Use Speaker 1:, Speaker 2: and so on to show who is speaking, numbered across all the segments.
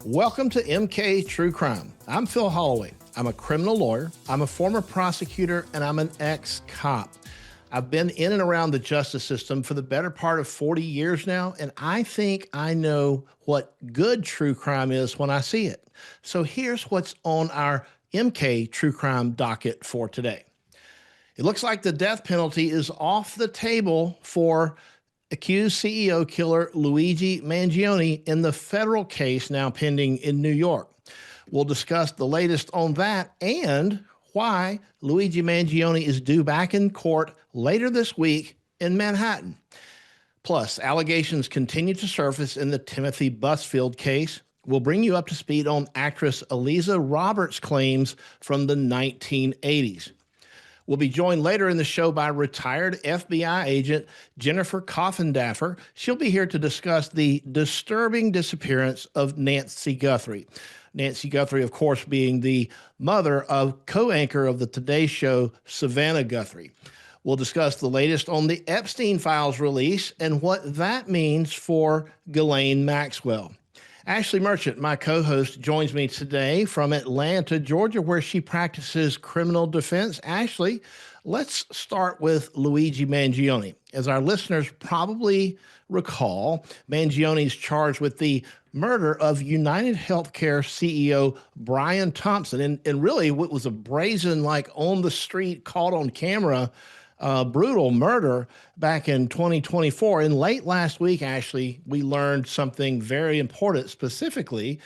Speaker 1: Welcome to MK True Crime. I'm Phil Holloway. I'm a criminal lawyer, I'm a former prosecutor, and I'm an ex-cop. I've been in and around the justice system for the better part of 40 years now, and I think I know what good true crime is when I see it. So here's what's on our MK True Crime docket for today. It looks like the death penalty is off the table for accused CEO killer Luigi Mangione in the federal case now pending in New York. We'll discuss the latest on that and why Luigi Mangione is due back in court later this week in Manhattan. Plus, allegations continue to surface in the Timothy Busfield case. We'll bring you up to speed on actress Eliza Roberts' claims from the 1980s. We'll be joined later in the show by retired FBI agent Jennifer Coffindaffer. She'll be here to discuss the disturbing disappearance of Nancy Guthrie. Nancy Guthrie, of course, being the mother of co-anchor of the Today Show, Savannah Guthrie. We'll discuss the latest on the Epstein files release and what that means for Ghislaine Maxwell. Ashley Merchant, my co-host, joins me today from Atlanta, Georgia, where she practices criminal defense. Ashley, let's start with Luigi Mangione. As our listeners probably recall, Mangione is charged with the murder of United Healthcare CEO Brian Thompson. And really, what was a brazen, like on the street, caught on camera, brutal murder back in 2024. And late last week, Ashley, we learned something very important, specifically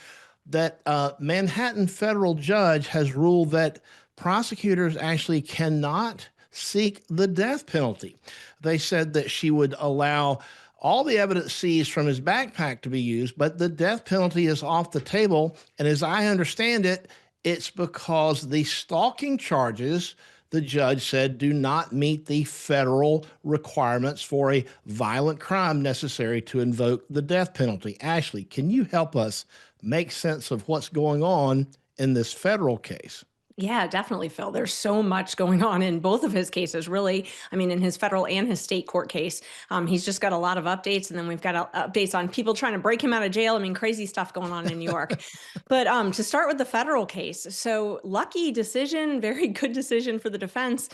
Speaker 1: that Manhattan federal judge has ruled that prosecutors actually cannot seek the death penalty. They said that she would allow all the evidence seized from his backpack to be used, but the death penalty is off the table. And as I understand it, it's because the stalking charges, the judge said, do not meet the federal requirements for a violent crime necessary to invoke the death penalty. Ashley, can you help us make sense of what's going on in this federal case?
Speaker 2: Yeah, definitely, Phil. There's so much going on in both of his cases, really. I mean, in his federal and his state court case, he's just got a lot of updates. And then we've got updates on people trying to break him out of jail. I mean, crazy stuff going on in New York. But to start with the federal case, so lucky decision, very good decision for the defense.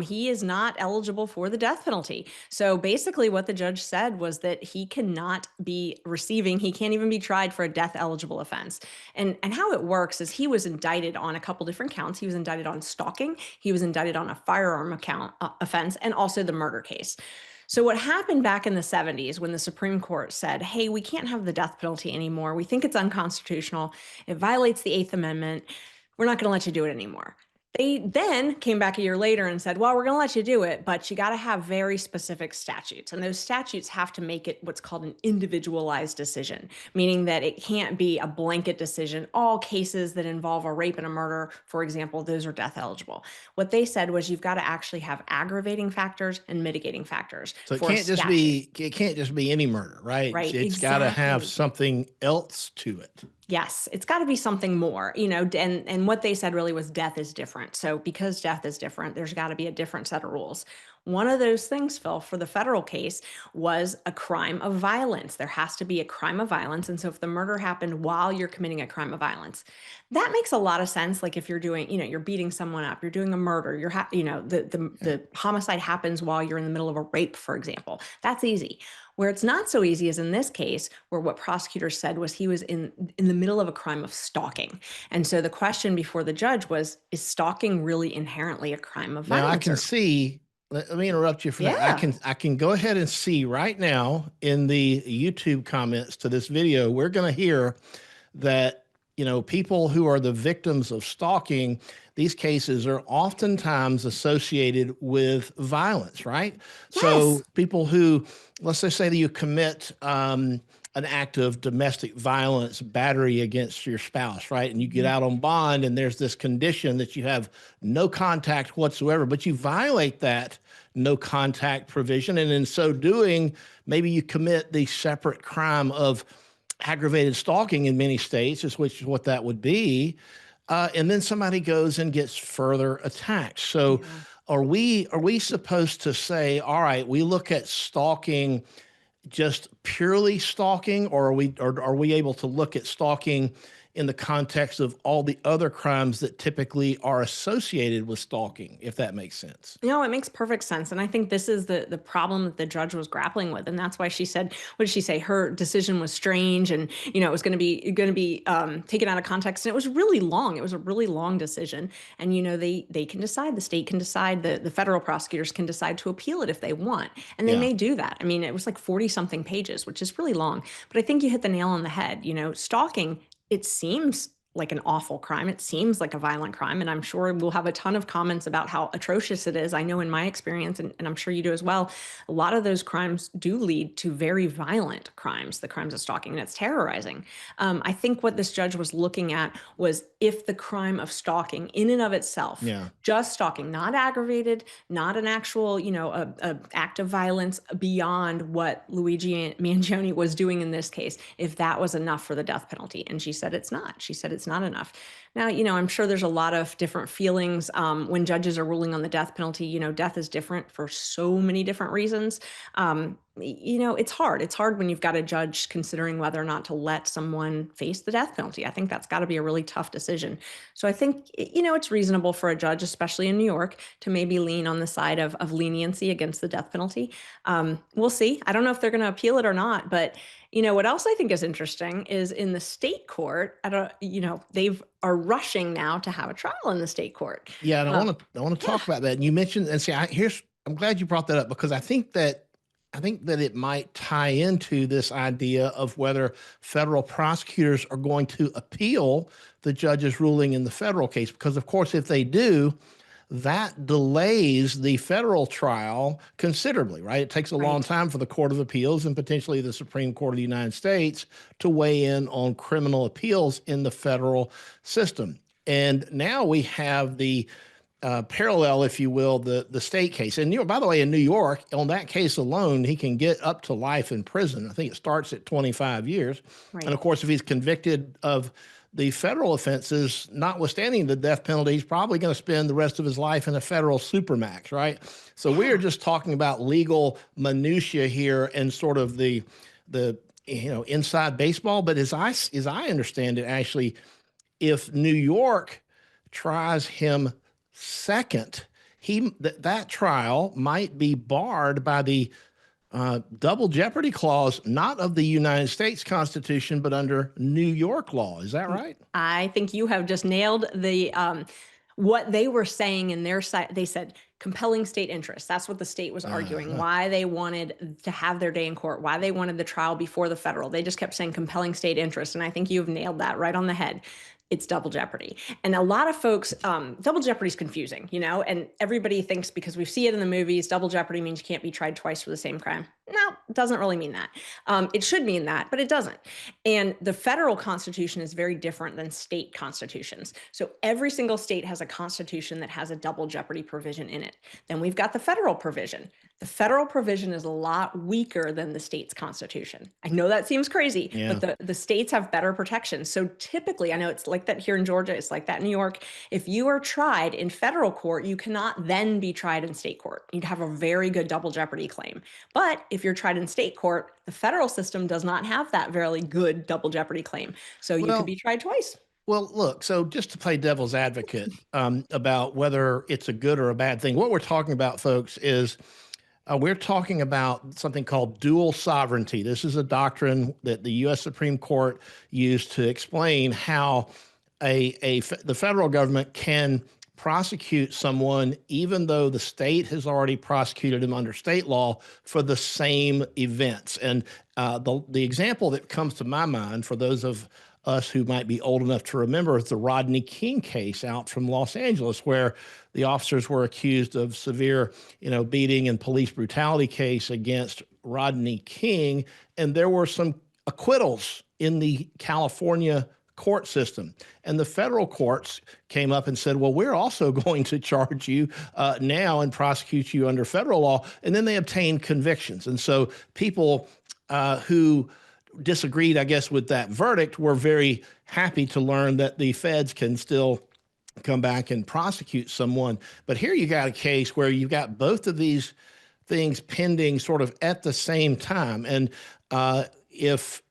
Speaker 2: He is not eligible for the death penalty. So basically what the judge said was that he cannot be receiving, he can't even be tried for a death eligible offense. And how it works is he was indicted on a couple different counts. He was indicted on stalking, he was indicted on a firearm offense, and also the murder case. So what happened back in the 70s when the Supreme Court said, hey, we can't have the death penalty anymore. We think it's unconstitutional. It violates the Eighth Amendment. We're not going to let you do it anymore. They then came back a year later and said, well, we're going to let you do it, but you got to have very specific statutes. And those statutes have to make it what's called an individualized decision, meaning that it can't be a blanket decision. All cases that involve a rape and a murder, for example, those are death eligible. What they said was you've got to actually have aggravating factors and mitigating factors.
Speaker 1: So it can't just be any murder, right?
Speaker 2: Right.
Speaker 1: It's got to have something else to it.
Speaker 2: Yes, it's got to be something more, and what they said really was death is different. So because death is different, there's got to be a different set of rules. One of those things, Phil, for the federal case was a crime of violence. There has to be a crime of violence. And so if the murder happened while you're committing a crime of violence, that makes a lot of sense. Like if you're doing, you're beating someone up, you're doing a murder, the homicide happens while you're in the middle of a rape, for example. That's easy. Where it's not so easy is in this case, where what prosecutors said was he was in the middle of a crime of stalking. And so the question before the judge was, is stalking really inherently a crime of violence?
Speaker 1: Now I can see, let me interrupt you for that. I can go ahead and see right now in the YouTube comments to this video, we're going to hear that, people who are the victims of stalking, these cases are oftentimes associated with violence, right?
Speaker 2: Yes.
Speaker 1: So people who, let's just say that you commit an act of domestic violence, battery against your spouse, right? And you get out on bond and there's this condition that you have no contact whatsoever, but you violate that no contact provision. And in so doing, maybe you commit the separate crime of aggravated stalking in many states, which is what that would be. And then somebody goes and gets further attacked. So are we supposed to say, all right, we look at stalking just purely stalking, or are we able to look at stalking in the context of all the other crimes that typically are associated with stalking, if that makes sense?
Speaker 2: No, it makes perfect sense. And I think this is the problem that the judge was grappling with. And that's why she said, what did she say? Her decision was strange, and it was going to be taken out of context. And it was really long. It was a really long decision. And they can decide, the state can decide, the federal prosecutors can decide to appeal it if they want. And they
Speaker 1: Yeah.
Speaker 2: may do that. I mean, it was like 40 something pages, which is really long. But I think you hit the nail on the head. Stalking, it seems like an awful crime. It seems like a violent crime. And I'm sure we'll have a ton of comments about how atrocious it is. I know in my experience, and I'm sure you do as well, a lot of those crimes do lead to very violent crimes, the crimes of stalking, and it's terrorizing. I think what this judge was looking at was if the crime of stalking in and of itself,
Speaker 1: Yeah.
Speaker 2: just stalking, not aggravated, not an actual, a act of violence beyond what Luigi Mangione was doing in this case, if that was enough for the death penalty. And she said it's not. She said it's not enough. Now, I'm sure there's a lot of different feelings when judges are ruling on the death penalty. Death is different for so many different reasons. It's hard. It's hard when you've got a judge considering whether or not to let someone face the death penalty. I think that's got to be a really tough decision. So I think, it's reasonable for a judge, especially in New York, to maybe lean on the side of leniency against the death penalty. We'll see. I don't know if they're going to appeal it or not, but what else I think is interesting is in the state court, they are rushing now to have a trial in the state court.
Speaker 1: Yeah, and
Speaker 2: Uh,
Speaker 1: I want to
Speaker 2: yeah.
Speaker 1: talk about that. And you mentioned, and see, I'm glad you brought that up, because I think that it might tie into this idea of whether federal prosecutors are going to appeal the judge's ruling in the federal case. Because of course, if they do, that delays the federal trial considerably, right? It takes a long
Speaker 2: Right.
Speaker 1: time for the Court of Appeals and potentially the Supreme Court of the United States to weigh in on criminal appeals in the federal system. And now we have the parallel, if you will, the state case. And by the way, in New York, on that case alone, he can get up to life in prison. I think it starts at 25 years. And
Speaker 2: Right.
Speaker 1: of course, if he's convicted of the federal offenses, notwithstanding the death penalty, he's probably going to spend the rest of his life in a federal supermax, right? So we are
Speaker 2: Yeah.
Speaker 1: just talking about legal minutia here and sort of the inside baseball. But as I understand it, actually, if New York tries him second, that trial might be barred by the double jeopardy clause, not of the United States Constitution, but under New York law. Is that right?
Speaker 2: I think you have just nailed the what they were saying in their side. They said compelling state interest. That's what the state was arguing.
Speaker 1: Uh-huh.
Speaker 2: Why they wanted to have their day in court. Why they wanted the trial before the federal. They just kept saying compelling state interest, and I think you've nailed that right on the head. It's double jeopardy. And a lot of folks, double jeopardy is confusing, and everybody thinks because we see it in the movies, double jeopardy means you can't be tried twice for the same crime. No, it doesn't really mean that. It should mean that, but it doesn't. And the federal constitution is very different than state constitutions. So every single state has a constitution that has a double jeopardy provision in it. Then we've got the federal provision. The federal provision is a lot weaker than the state's constitution. I know that seems crazy,
Speaker 1: Yeah.
Speaker 2: but the states have better protection. So typically, I know it's like that here in Georgia, it's like that in New York. If you are tried in federal court, you cannot then be tried in state court. You'd have a very good double jeopardy claim. But if you're tried in state court, the federal system does not have that very good double jeopardy claim. So you could
Speaker 1: Well,
Speaker 2: be tried twice.
Speaker 1: well, look. So just to play devil's advocate about whether it's a good or a bad thing, what we're talking about, folks, is we're talking about something called dual sovereignty. This is a doctrine that the U.S. Supreme Court used to explain how the federal government can prosecute someone even though the state has already prosecuted him under state law for the same events. And the example that comes to my mind for those of us who might be old enough to remember is the Rodney King case out from Los Angeles, where the officers were accused of severe, beating and police brutality case against Rodney King, and there were some acquittals in the California court system. And the federal courts came up and said, well, we're also going to charge you now and prosecute you under federal law. And then they obtained convictions. And so people who disagreed, I guess, with that verdict were very happy to learn that the feds can still come back and prosecute someone. But here you got a case where you've got both of these things pending sort of at the same time. And if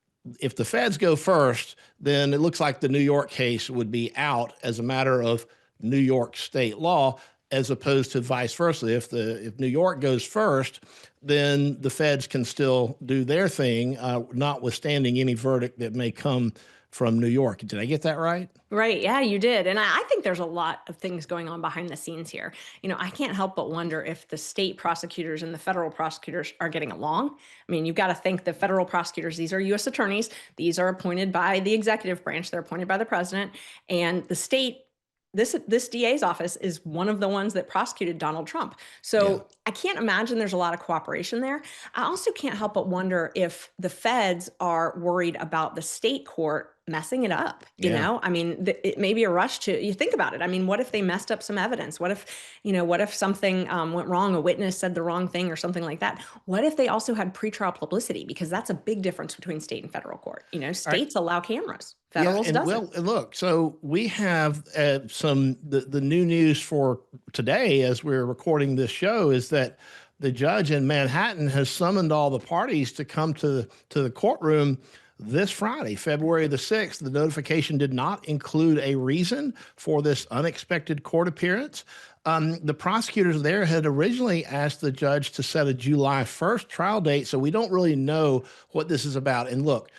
Speaker 1: the feds go first, then it looks like the New York case would be out as a matter of New York state law, as opposed to vice versa. If New York goes first, then the feds can still do their thing, notwithstanding any verdict that may come from New York. Did I get that right?
Speaker 2: Right. Yeah, you did. And I think there's a lot of things going on behind the scenes here. I can't help but wonder if the state prosecutors and the federal prosecutors are getting along. I mean, you've got to think the federal prosecutors, these are U.S. attorneys. These are appointed by the executive branch. They're appointed by the president. And the state, this DA's office is one of the ones that prosecuted Donald Trump.
Speaker 1: Yeah.
Speaker 2: So I can't imagine there's a lot of cooperation there. I also can't help but wonder if the feds are worried about the state court messing it up.
Speaker 1: Yeah.
Speaker 2: I mean, it may be a rush to, you think about it. I mean, what if they messed up some evidence? What if something went wrong? A witness said the wrong thing or something like that. What if they also had pretrial publicity? Because that's a big difference between state and federal court. States allow cameras. Federals
Speaker 1: and
Speaker 2: doesn't.
Speaker 1: well, look, so we have the new news for today as we're recording this show is that the judge in Manhattan has summoned all the parties to come to the courtroom this Friday, February the 6th. The notification did not include a reason for this unexpected court appearance. The prosecutors there had originally asked the judge to set a July 1st trial date, so we don't really know what this is about. And look,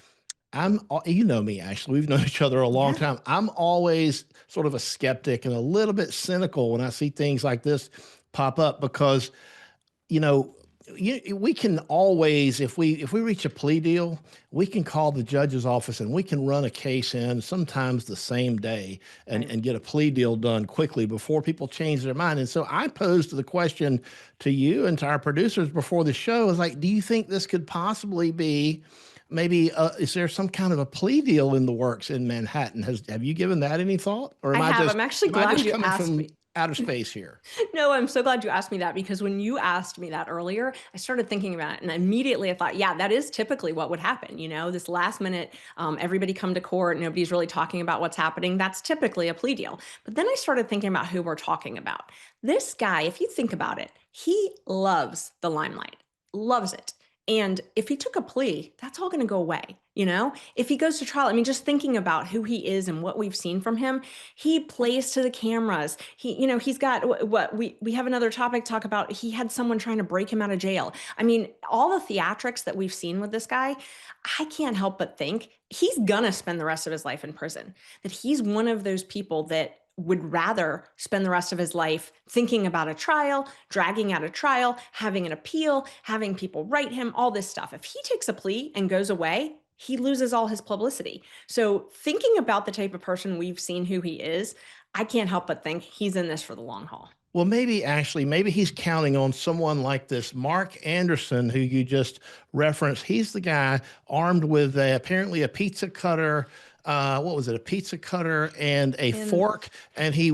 Speaker 1: you know me, Ashley, we've known each other a long time. I'm always sort of a skeptic and a little bit cynical when I see things like this pop up because, we can always, if we reach a plea deal, we can call the judge's office and we can run a case in sometimes the same day and get a plea deal done quickly before people change their mind. And so I posed the question to you and to our producers before the show is like, do you think this could possibly be maybe is there some kind of a plea deal in the works in Manhattan? Have you given that any thought? Or
Speaker 2: I'm actually glad you asked me.
Speaker 1: Outer space here?
Speaker 2: No, I'm so glad you asked me that because when you asked me that earlier, I started thinking about it and immediately I thought, yeah, that is typically what would happen. This last minute, everybody come to court, nobody's really talking about what's happening. That's typically a plea deal. But then I started thinking about who we're talking about. This guy, if you think about it, he loves the limelight, loves it. And if he took a plea, that's all going to go away. If he goes to trial, I mean, just thinking about who he is and what we've seen from him, he plays to the cameras. He's got what we have another topic to talk about. He had someone trying to break him out of jail. I mean, all the theatrics that we've seen with this guy, I can't help but think he's gonna spend the rest of his life in prison, that he's one of those people that would rather spend the rest of his life thinking about a trial, dragging out a trial, having an appeal, having people write him, all this stuff. If he takes a plea and goes away, he loses all his publicity. So thinking about the type of person we've seen who he is, I can't help but think he's in this for the long haul.
Speaker 1: Well, maybe he's counting on someone like this Mark Anderson, who you just referenced. He's the guy armed with apparently a pizza cutter. What was it? A pizza cutter and a fork. And he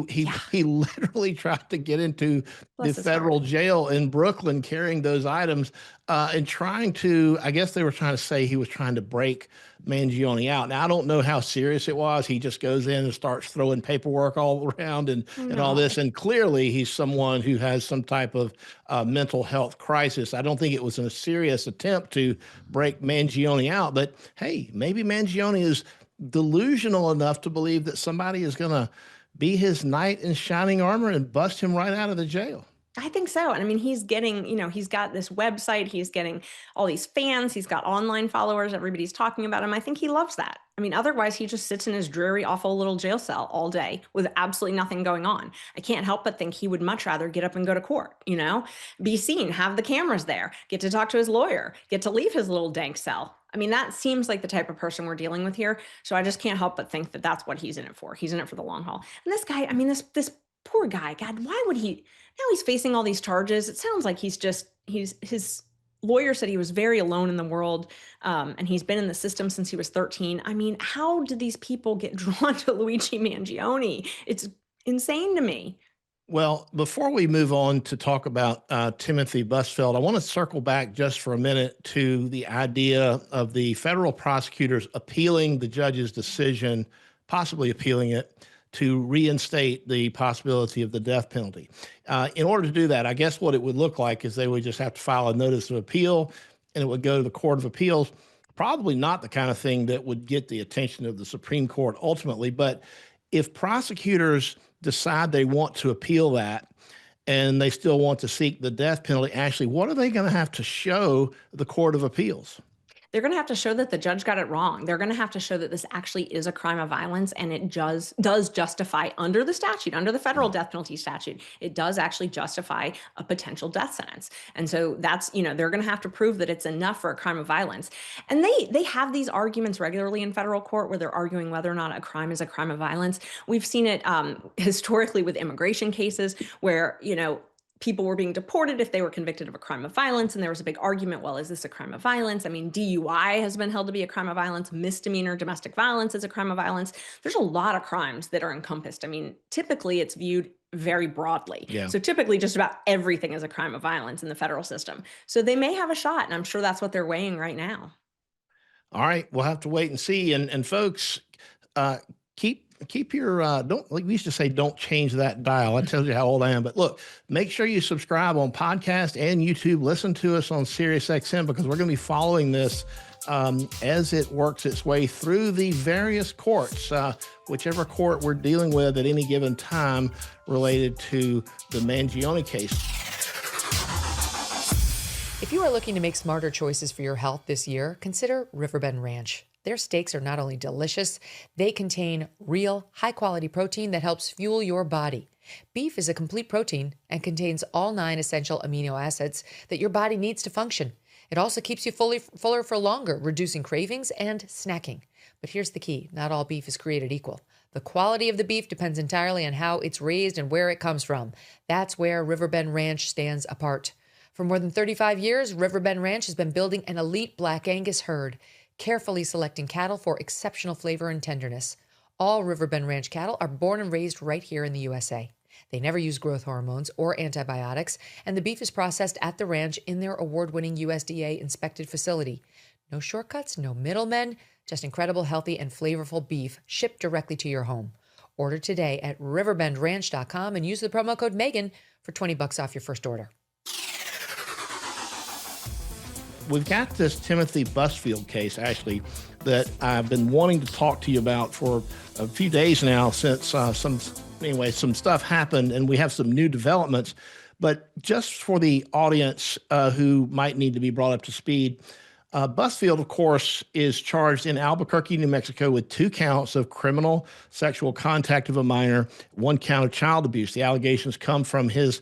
Speaker 1: literally tried to get into the federal jail in Brooklyn carrying those items and trying to, I guess they were trying to say he was trying to break Mangione out. Now, I don't know how serious it was. He just goes in and starts throwing paperwork all around and all this. And clearly he's someone who has some type of mental health crisis. I don't think it was a serious attempt to break Mangione out, but hey, maybe Mangione is delusional enough to believe that somebody is going to be his knight in shining armor and bust him right out of the jail.
Speaker 2: I think so. And I mean, he's getting, he's got this website, he's getting all these fans, he's got online followers, everybody's talking about him. I think he loves that. I mean, otherwise he just sits in his dreary, awful little jail cell all day with absolutely nothing going on. I can't help but think he would much rather get up and go to court, be seen, have the cameras there, get to talk to his lawyer, get to leave his little dank cell. I mean, that seems like the type of person we're dealing with here. So I just can't help but think that that's what he's in it for. He's in it for the long haul. And this guy, I mean, this poor guy, God, why would he, now he's facing all these charges. It sounds like his lawyer said he was very alone in the world. And he's been in the system since he was 13. I mean, how did these people get drawn to Luigi Mangione? It's insane to me.
Speaker 1: Well, before we move on to talk about Timothy Busfield, I want to circle back just for a minute to the idea of the federal prosecutors appealing the judge's decision, possibly appealing it to reinstate the possibility of the death penalty. In order to do that, I guess what it would look like is they would just have to file a notice of appeal, and it would go to the Court of Appeals. Probably not the kind of thing that would get the attention of the Supreme Court ultimately, but if prosecutors decide they want to appeal that and they still want to seek the death penalty, actually, what are they going to have to show the Court of Appeals?
Speaker 2: They're going to have to show that the judge got it wrong. They're going to have to show that this actually is a crime of violence, and it does justify under the statute, under the federal death penalty statute, it does actually justify a potential death sentence. And so that's, they're going to have to prove that it's enough for a crime of violence. And they have these arguments regularly in federal court where they're arguing whether or not a crime is a crime of violence. We've seen it historically with immigration cases where, people were being deported if they were convicted of a crime of violence. And there was a big argument, well, is this a crime of violence? I mean, DUI has been held to be a crime of violence. Misdemeanor domestic violence is a crime of violence. There's a lot of crimes that are encompassed. I mean, typically it's viewed very broadly.
Speaker 1: Yeah.
Speaker 2: So typically just about everything is a crime of violence in the federal system. So they may have a shot, and I'm sure that's what they're weighing right now.
Speaker 1: All right, we'll have to wait and see. And folks, keep your don't, like we used to say, don't change that dial. That tells you how old I am. But look, make sure you subscribe on podcast and YouTube. Listen to us on SiriusXM, because we're going to be following this as it works its way through the various courts, whichever court we're dealing with at any given time related to the Mangione case.
Speaker 3: If you are looking to make smarter choices for your health this year, consider Riverbend Ranch. Their steaks are not only delicious, they contain real, high-quality protein that helps fuel your body. Beef is a complete protein and contains all 9 essential amino acids that your body needs to function. It also keeps you fuller for longer, reducing cravings and snacking. But here's the key. Not all beef is created equal. The quality of the beef depends entirely on how it's raised and where it comes from. That's where Riverbend Ranch stands apart. For more than 35 years, Riverbend Ranch has been building an elite Black Angus herd, carefully selecting cattle for exceptional flavor and tenderness. All Riverbend Ranch cattle are born and raised right here in the USA. They never use growth hormones or antibiotics, and the beef is processed at the ranch in their award-winning USDA-inspected facility. No shortcuts, no middlemen, just incredible, healthy, and flavorful beef shipped directly to your home. Order today at riverbendranch.com and use the promo code Megan for $20 off your first order.
Speaker 1: We've got this Timothy Busfield case, actually, that I've been wanting to talk to you about for a few days now, since some stuff happened and we have some new developments. But just for the audience who might need to be brought up to speed, Busfield, of course, is charged in Albuquerque, New Mexico, with 2 counts of criminal sexual contact of a minor, 1 count of child abuse. The allegations come from his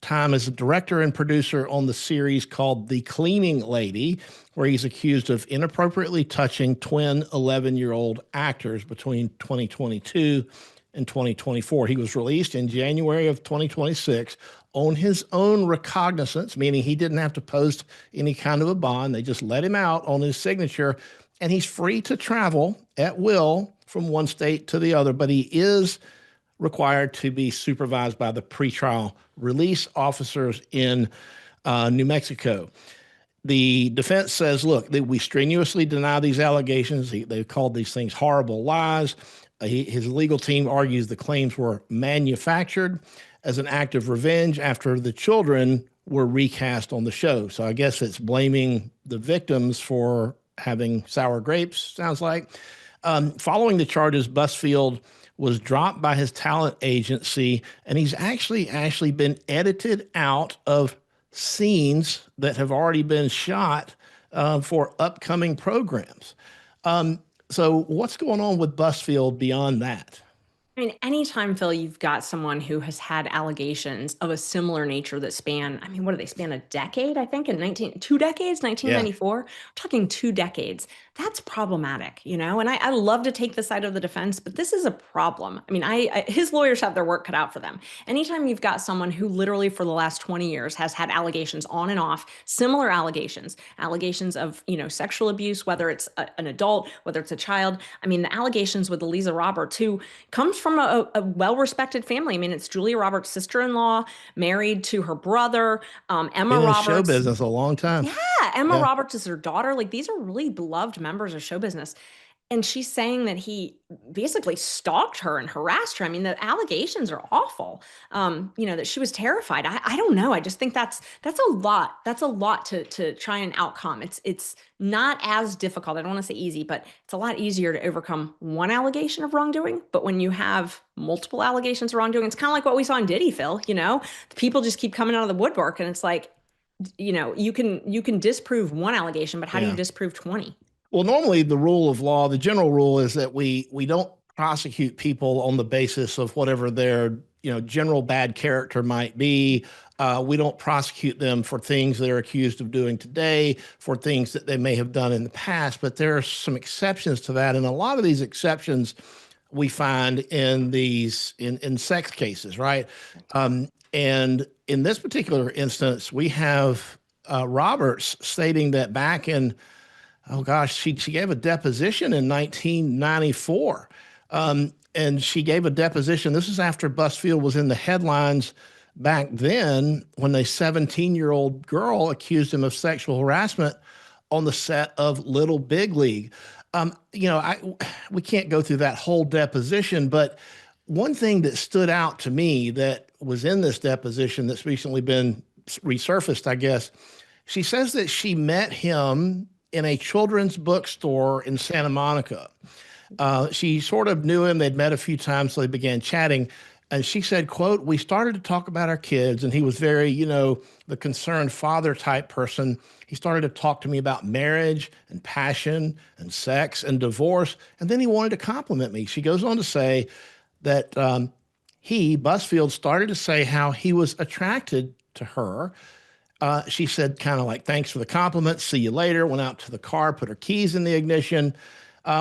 Speaker 1: time as a director and producer on the series called The Cleaning Lady, where he's accused of inappropriately touching twin 11-year-old actors between 2022 and 2024. He was released in January of 2026 on his own recognizance, meaning he didn't have to post any kind of a bond. They just let him out on his signature, and he's free to travel at will from one state to the other, but he is required to be supervised by the pretrial release officers in New Mexico. The defense says, look, we strenuously deny these allegations. They've called these things horrible lies. His legal team argues the claims were manufactured as an act of revenge after the children were recast on the show. So I guess it's blaming the victims for having sour grapes, sounds like. Following the charges, Busfield was dropped by his talent agency, and he's actually been edited out of scenes that have already been shot for upcoming programs. So what's going on with Busfield beyond that?
Speaker 2: I mean, anytime, Phil, you've got someone who has had allegations of a similar nature that span, I mean, what do they span, a decade, I think, in 2 decades, 1994? Yeah. We're talking 2 decades. That's problematic, and I love to take the side of the defense, but this is a problem. I mean, his lawyers have their work cut out for them. Anytime you've got someone who literally for the last 20 years has had allegations on and off, similar allegations of, sexual abuse, whether it's an adult, whether it's a child. I mean, the allegations with Eliza Roberts, who comes from a well-respected family. I mean, it's Julia Roberts' sister-in-law, married to her brother, Emma Roberts.
Speaker 1: Show business a long time.
Speaker 2: Yeah, Emma Roberts is her daughter. Like, these are really beloved members of show business. And she's saying that he basically stalked her and harassed her. I mean, the allegations are awful. That she was terrified. I don't know. I just think that's a lot. That's a lot to try and outcome. It's not as difficult. I don't want to say easy, but it's a lot easier to overcome one allegation of wrongdoing. But when you have multiple allegations of wrongdoing, it's kind of like what we saw in Diddy, Phil. People just keep coming out of the woodwork, and it's like, you can disprove one allegation, but how do you disprove 20?
Speaker 1: Well, normally the rule of law, the general rule is that we don't prosecute people on the basis of whatever their general bad character might be. We don't prosecute them for things they're accused of doing today, for things that they may have done in the past. But there are some exceptions to that, and a lot of these exceptions we find in these in sex cases, right? And in this particular instance, we have Roberts stating that back in oh gosh, she gave a deposition in 1994. And she gave a deposition. This is after Busfield was in the headlines back then when a 17-year-old girl accused him of sexual harassment on the set of Little Big League. We can't go through that whole deposition, but one thing that stood out to me that was in this deposition that's recently been resurfaced, I guess, she says that she met him in a children's bookstore in Santa Monica. She sort of knew him. They'd met a few times, so they began chatting. And she said, quote, "We started to talk about our kids, and he was very, the concerned father type person. He started to talk to me about marriage and passion and sex and divorce. And then he wanted to compliment me." She goes on to say that Busfield, started to say how he was attracted to her. She said kind of like, "Thanks for the compliment. See you later." Went out to the car, put her keys in the ignition.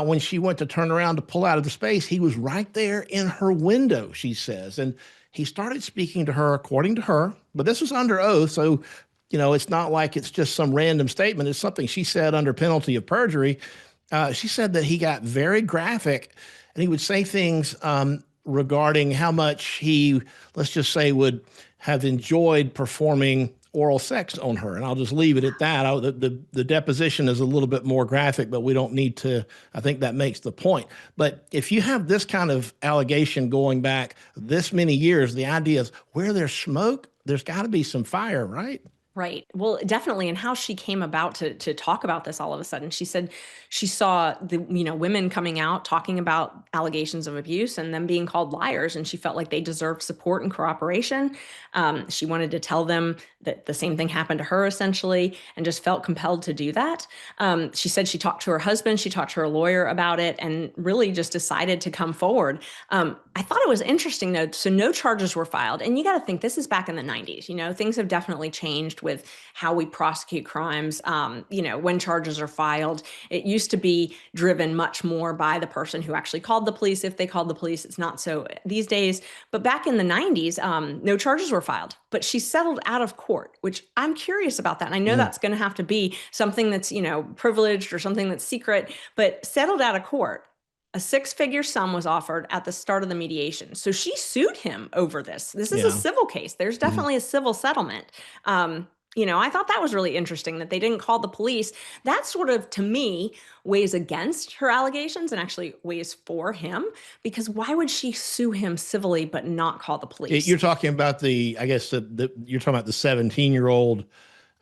Speaker 1: When she went to turn around to pull out of the space, he was right there in her window, she says. And he started speaking to her, according to her, but this was under oath. So, it's not like it's just some random statement. It's something she said under penalty of perjury. She said that he got very graphic, and he would say things regarding how much he, let's just say, would have enjoyed performing oral sex on her. And I'll just leave it at that. The deposition is a little bit more graphic, but we don't need to, I think that makes the point. But if you have this kind of allegation going back this many years, the idea is where there's smoke, there's got to be some fire, right?
Speaker 2: Right. Well, definitely. And how she came about to talk about this all of a sudden. She said she saw the, women coming out talking about allegations of abuse and them being called liars. And she felt like they deserved support and cooperation. She wanted to tell them that the same thing happened to her essentially, and just felt compelled to do that. She said she talked to her husband, she talked to her lawyer about it, and really just decided to come forward. I thought it was interesting though. So no charges were filed. And you got to think this is back in the 90s. Things have definitely changed with how we prosecute crimes. When charges are filed, it used to be driven much more by the person who actually called the police. If they called the police, it's not so these days. But back in the 90s, no charges were filed, but she settled out of court, which I'm curious about that. And I know that's going to have to be something that's, privileged or something that's secret, but settled out of court. A 6-figure sum was offered at the start of the mediation. So she sued him over this. This is a civil case. There's definitely a civil settlement. I thought that was really interesting that they didn't call the police. That sort of, to me, weighs against her allegations and actually weighs for him, because why would she sue him civilly but not call the police?
Speaker 1: You're talking about you're talking about the 17-year-old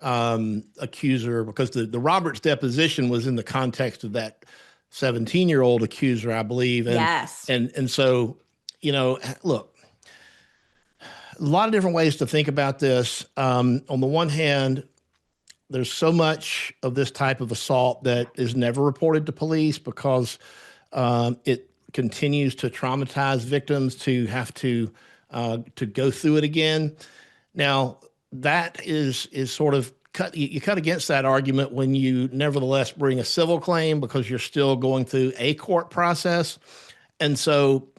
Speaker 1: accuser, because the Roberts deposition was in the context of that 17-year-old accuser, I believe. And,
Speaker 2: yes.
Speaker 1: And so, look, a lot of different ways to think about this. On the one hand, there's so much of this type of assault that is never reported to police because it continues to traumatize victims to have to go through it again. Now, that is sort of you cut against that argument when you nevertheless bring a civil claim because you're still going through a court process. And so,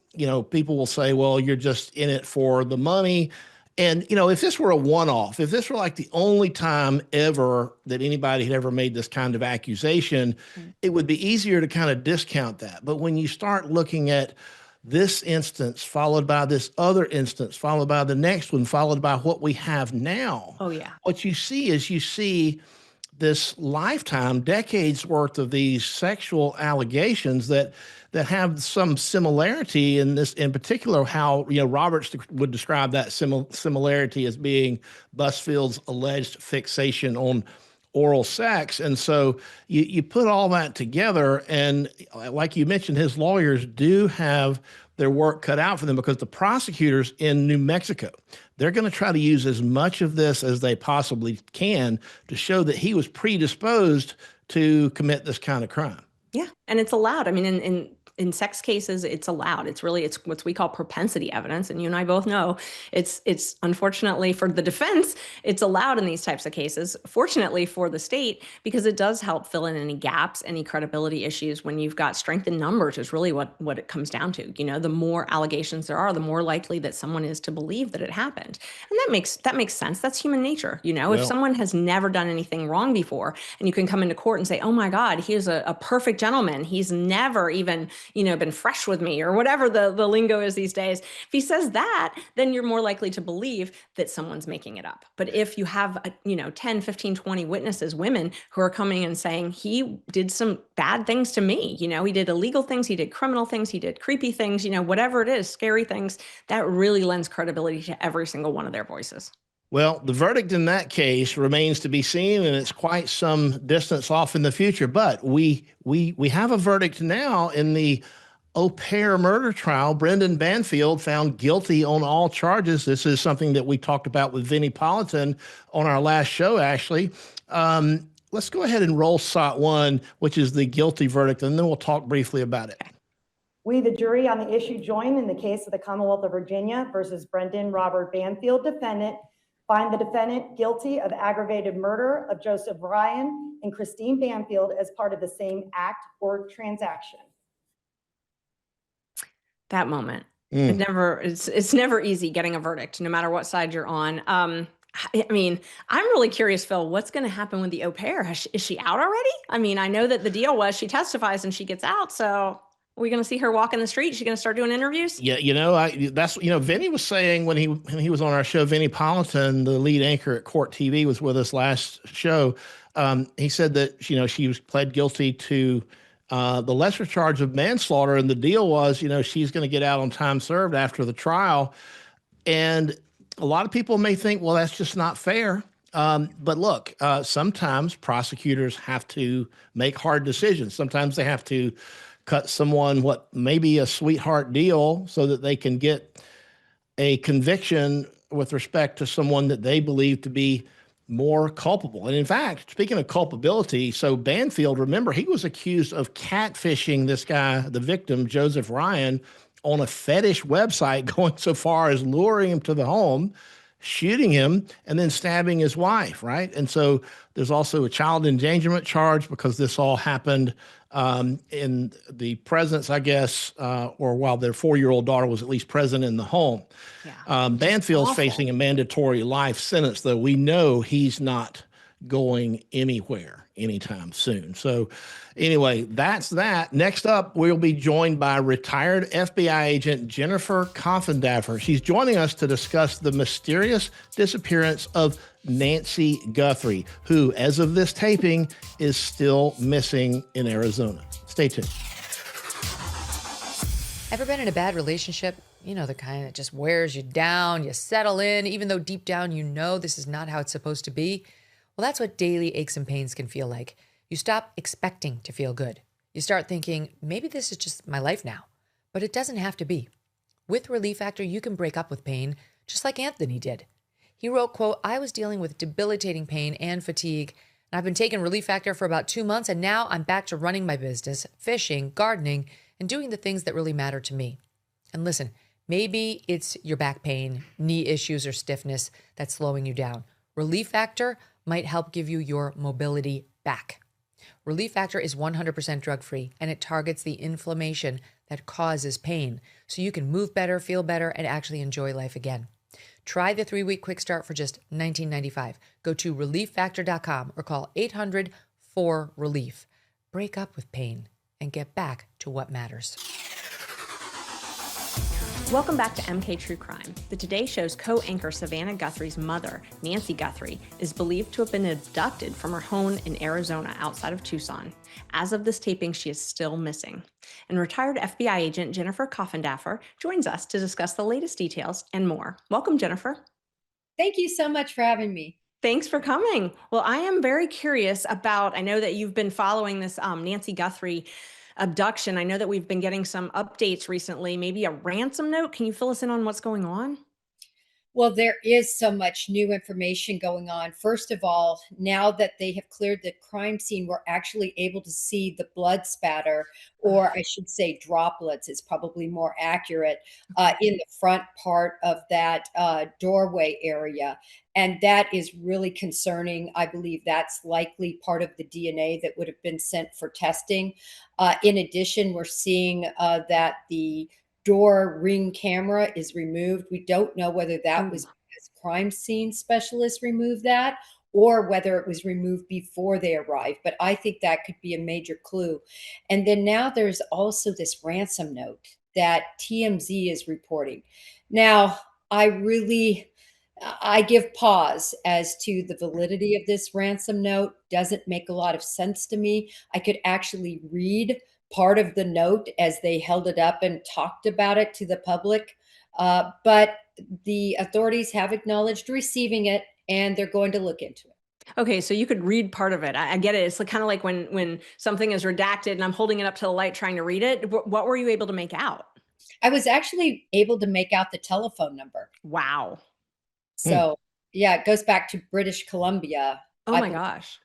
Speaker 1: people will say, well, you're just in it for the money. And, if this were a one-off, if this were like the only time ever that anybody had ever made this kind of accusation, it would be easier to kind of discount that. But when you start looking at this instance, followed by this other instance, followed by the next one, followed by what we have now.
Speaker 2: Oh, yeah.
Speaker 1: What you see is this lifetime, decades worth of these sexual allegations that have some similarity in this, in particular, how, Roberts would describe that similarity as being Busfield's alleged fixation on oral sex. And so you put all that together, and like you mentioned, his lawyers do have their work cut out for them, because the prosecutors in New Mexico, they're going to try to use as much of this as they possibly can to show that he was predisposed to commit this kind of crime.
Speaker 2: Yeah, and it's allowed. I mean, in sex cases, it's allowed. It's what we call propensity evidence, and you and I both know it's unfortunately for the defense, it's allowed in these types of cases. Fortunately for the state, because it does help fill in any gaps, any credibility issues. When you've got strength in numbers, is really what it comes down to. The more allegations there are, the more likely that someone is to believe that it happened, and that makes sense. That's human nature. If someone has never done anything wrong before, and you can come into court and say, "Oh my God, he is a perfect gentleman. He's never even been fresh with me," or whatever the lingo is these days. If he says that, then you're more likely to believe that someone's making it up. But if you have 10, 15, 20 witnesses, women, who are coming and saying, he did some bad things to me, he did illegal things, he did criminal things, he did creepy things, whatever it is, scary things, that really lends credibility to every single one of their voices.
Speaker 1: Well, the verdict in that case remains to be seen, and it's quite some distance off in the future. But we have a verdict now in the au pair murder trial. Brendan Banfield found guilty on all charges. This is something that we talked about with Vinnie Politan on our last show, Ashley. Let's go ahead and roll SOT 1, which is the guilty verdict, and then we'll talk briefly about it.
Speaker 4: We, the jury on the issue, join in the case of the Commonwealth of Virginia versus Brendan Robert Banfield, defendant, find the defendant guilty of aggravated murder of Joseph Ryan and Christine Banfield as part of the same act or transaction.
Speaker 2: That moment. It's never easy getting a verdict, no matter what side you're on. I mean, I'm really curious, Phil, what's going to happen with the au pair? Is she out already? I mean, I know that the deal was she testifies and she gets out, so are we going to see her walk in the street? Is she going to start doing interviews?
Speaker 1: Yeah, Vinny was saying when he was on our show, Vinnie Politan, the lead anchor at Court TV, was with us last show. He said that she was pled guilty to the lesser charge of manslaughter, and the deal was she's going to get out on time served after the trial. And a lot of people may think, well, that's just not fair. But look, sometimes prosecutors have to make hard decisions. Sometimes they have to cut someone what may be a sweetheart deal so that they can get a conviction with respect to someone that they believe to be more culpable. And in fact, speaking of culpability, so Banfield, remember, he was accused of catfishing this guy, the victim, Joseph Ryan, on a fetish website, going so far as luring him to the home, shooting him, and then stabbing his wife, right? And so there's also a child endangerment charge, because this all happened in the presence, I guess, or while their 4-year-old daughter was at least present in the home. Yeah. Banfield's facing a mandatory life sentence, though we know he's not going anywhere anytime soon. So anyway, that's that. Next up, we'll be joined by retired FBI agent Jennifer Coffindaffer. She's joining us to discuss the mysterious disappearance of Nancy Guthrie, who, as of this taping, is still missing in Arizona. Stay tuned.
Speaker 3: Ever been in a bad relationship? The kind that just wears you down, you settle in, even though deep down you know this is not how it's supposed to be? Well, that's what daily aches and pains can feel like. You stop expecting to feel good. You start thinking, maybe this is just my life now. But it doesn't have to be. With Relief Factor, you can break up with pain, just like Anthony did. He wrote, quote, "I was dealing with debilitating pain and fatigue, and I've been taking Relief Factor for about 2 months, and now I'm back to running my business, fishing, gardening, and doing the things that really matter to me." And listen, maybe it's your back pain, knee issues, or stiffness that's slowing you down. Relief Factor might help give you your mobility back. Relief Factor is 100% drug-free, and it targets the inflammation that causes pain, so you can move better, feel better, and actually enjoy life again. Try the 3-week quick start for just $19.95. Go to relieffactor.com or call 800-4RELIEF. Break up with pain and get back to what matters.
Speaker 2: Welcome back to MK True Crime. The Today Show's co-anchor Savannah Guthrie's mother, Nancy Guthrie, is believed to have been abducted from her home in Arizona outside of Tucson. As of this taping, she is still missing. And retired FBI agent Jennifer Coffindaffer joins us to discuss the latest details and more. Welcome, Jennifer.
Speaker 5: Thank you so much for having me.
Speaker 2: Thanks for coming. Well, I am very curious about, I know that you've been following this Nancy Guthrie abduction. I know that we've been getting some updates recently, maybe a ransom note. Can you fill us in on what's going on?
Speaker 5: Well, there is so much new information going on. First of all, now that they have cleared the crime scene, we're actually able to see the blood spatter, or I should say droplets, is probably more accurate, in the front part of that doorway area. And that is really concerning. I believe that's likely part of the DNA that would have been sent for testing. In addition, we're seeing that the door ring camera is removed. We don't know whether that was because crime scene specialists removed that or whether it was removed before they arrived. But I think that could be a major clue. And then now there's also this ransom note that TMZ is reporting. Now, I give pause as to the validity of this ransom note. Doesn't make a lot of sense to me. I could actually read part of the note as they held it up and talked about it to the public. But the authorities have acknowledged receiving it and they're going to look into it.
Speaker 2: Okay, so you could read part of it. I get it. It's kind of like when something is redacted and I'm holding it up to the light trying to read it. What were you able to make out?
Speaker 5: I was actually able to make out the telephone number.
Speaker 2: Wow.
Speaker 5: So, yeah, it goes back to British Columbia.
Speaker 2: Oh my gosh.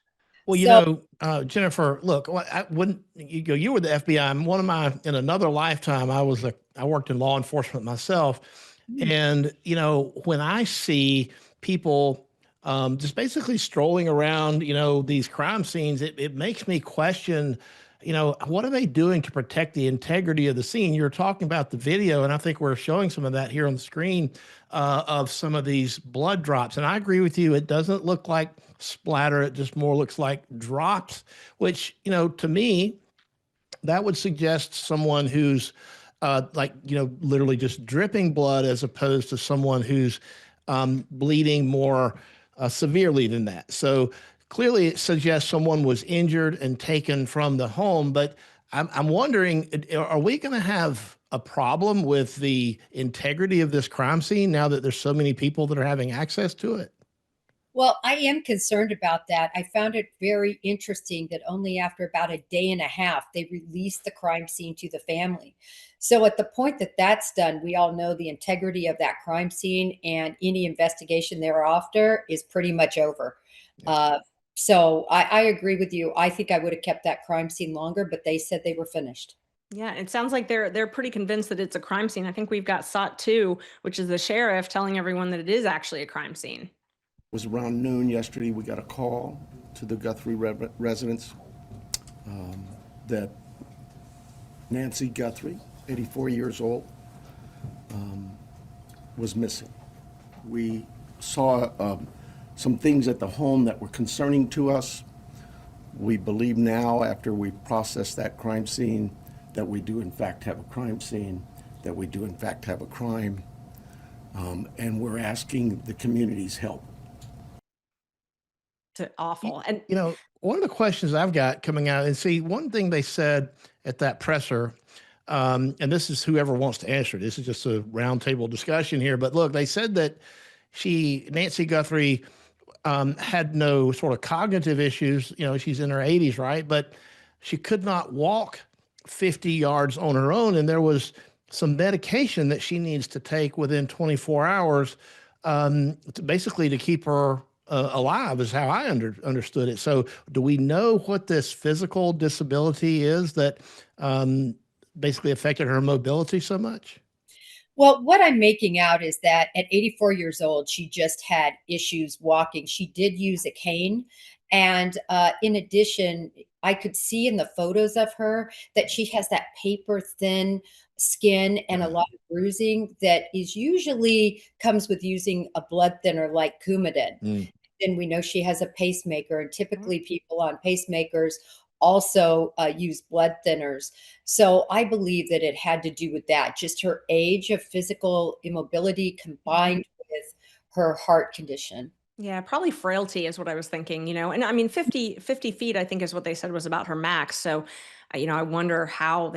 Speaker 1: Well, Jennifer, look, when you were the FBI. In another lifetime, I worked in law enforcement myself. And, when I see people just basically strolling around, these crime scenes, it makes me question, what are they doing to protect the integrity of the scene? You're talking about the video, and I think we're showing some of that here on the screen of some of these blood drops. And I agree with you. It doesn't look like splatter. It just more looks like drops, which, to me, that would suggest someone who's literally just dripping blood as opposed to someone who's bleeding more severely than that. So clearly it suggests someone was injured and taken from the home, but I'm wondering, are we going to have a problem with the integrity of this crime scene now that there's so many people that are having access to it?
Speaker 5: Well, I am concerned about that. I found it very interesting that only after about a day and a half, they released the crime scene to the family. So at the point that that's done, we all know the integrity of that crime scene and any investigation thereafter is pretty much over. So I agree with you. I think I would have kept that crime scene longer, but they said they were finished.
Speaker 2: Yeah, it sounds like they're pretty convinced that it's a crime scene. I think we've got SOT 2, which is the sheriff telling everyone that it is actually a crime scene.
Speaker 6: It was around noon yesterday. We got a call to the Guthrie residence that Nancy Guthrie, 84 years old, was missing. We saw some things at the home that were concerning to us. We believe now, after we processed that crime scene, that we do in fact have a crime scene, that we do in fact have a crime, and we're asking the community's help.
Speaker 2: Awful. And
Speaker 1: one of the questions I've got coming out, and see, one thing they said at that presser, and this is whoever wants to answer, this is just a roundtable discussion here, but look, they said that Nancy Guthrie had no sort of cognitive issues. She's in her 80s, right? But she could not walk 50 yards on her own, and there was some medication that she needs to take within 24 hours basically to keep her alive, is how I understood it. So do we know what this physical disability is that basically affected her mobility so much?
Speaker 5: Well, what I'm making out is that at 84 years old, she just had issues walking. She did use a cane. And in addition, I could see in the photos of her that she has that paper thin skin and a lot of bruising that is usually comes with using a blood thinner like Coumadin. And we know she has a pacemaker, and typically people on pacemakers also used blood thinners. So I believe that it had to do with that, just her age of physical immobility combined with her heart condition.
Speaker 2: Yeah, probably frailty is what I was thinking, and I mean, 50 feet, I think is what they said was about her max. So, I wonder how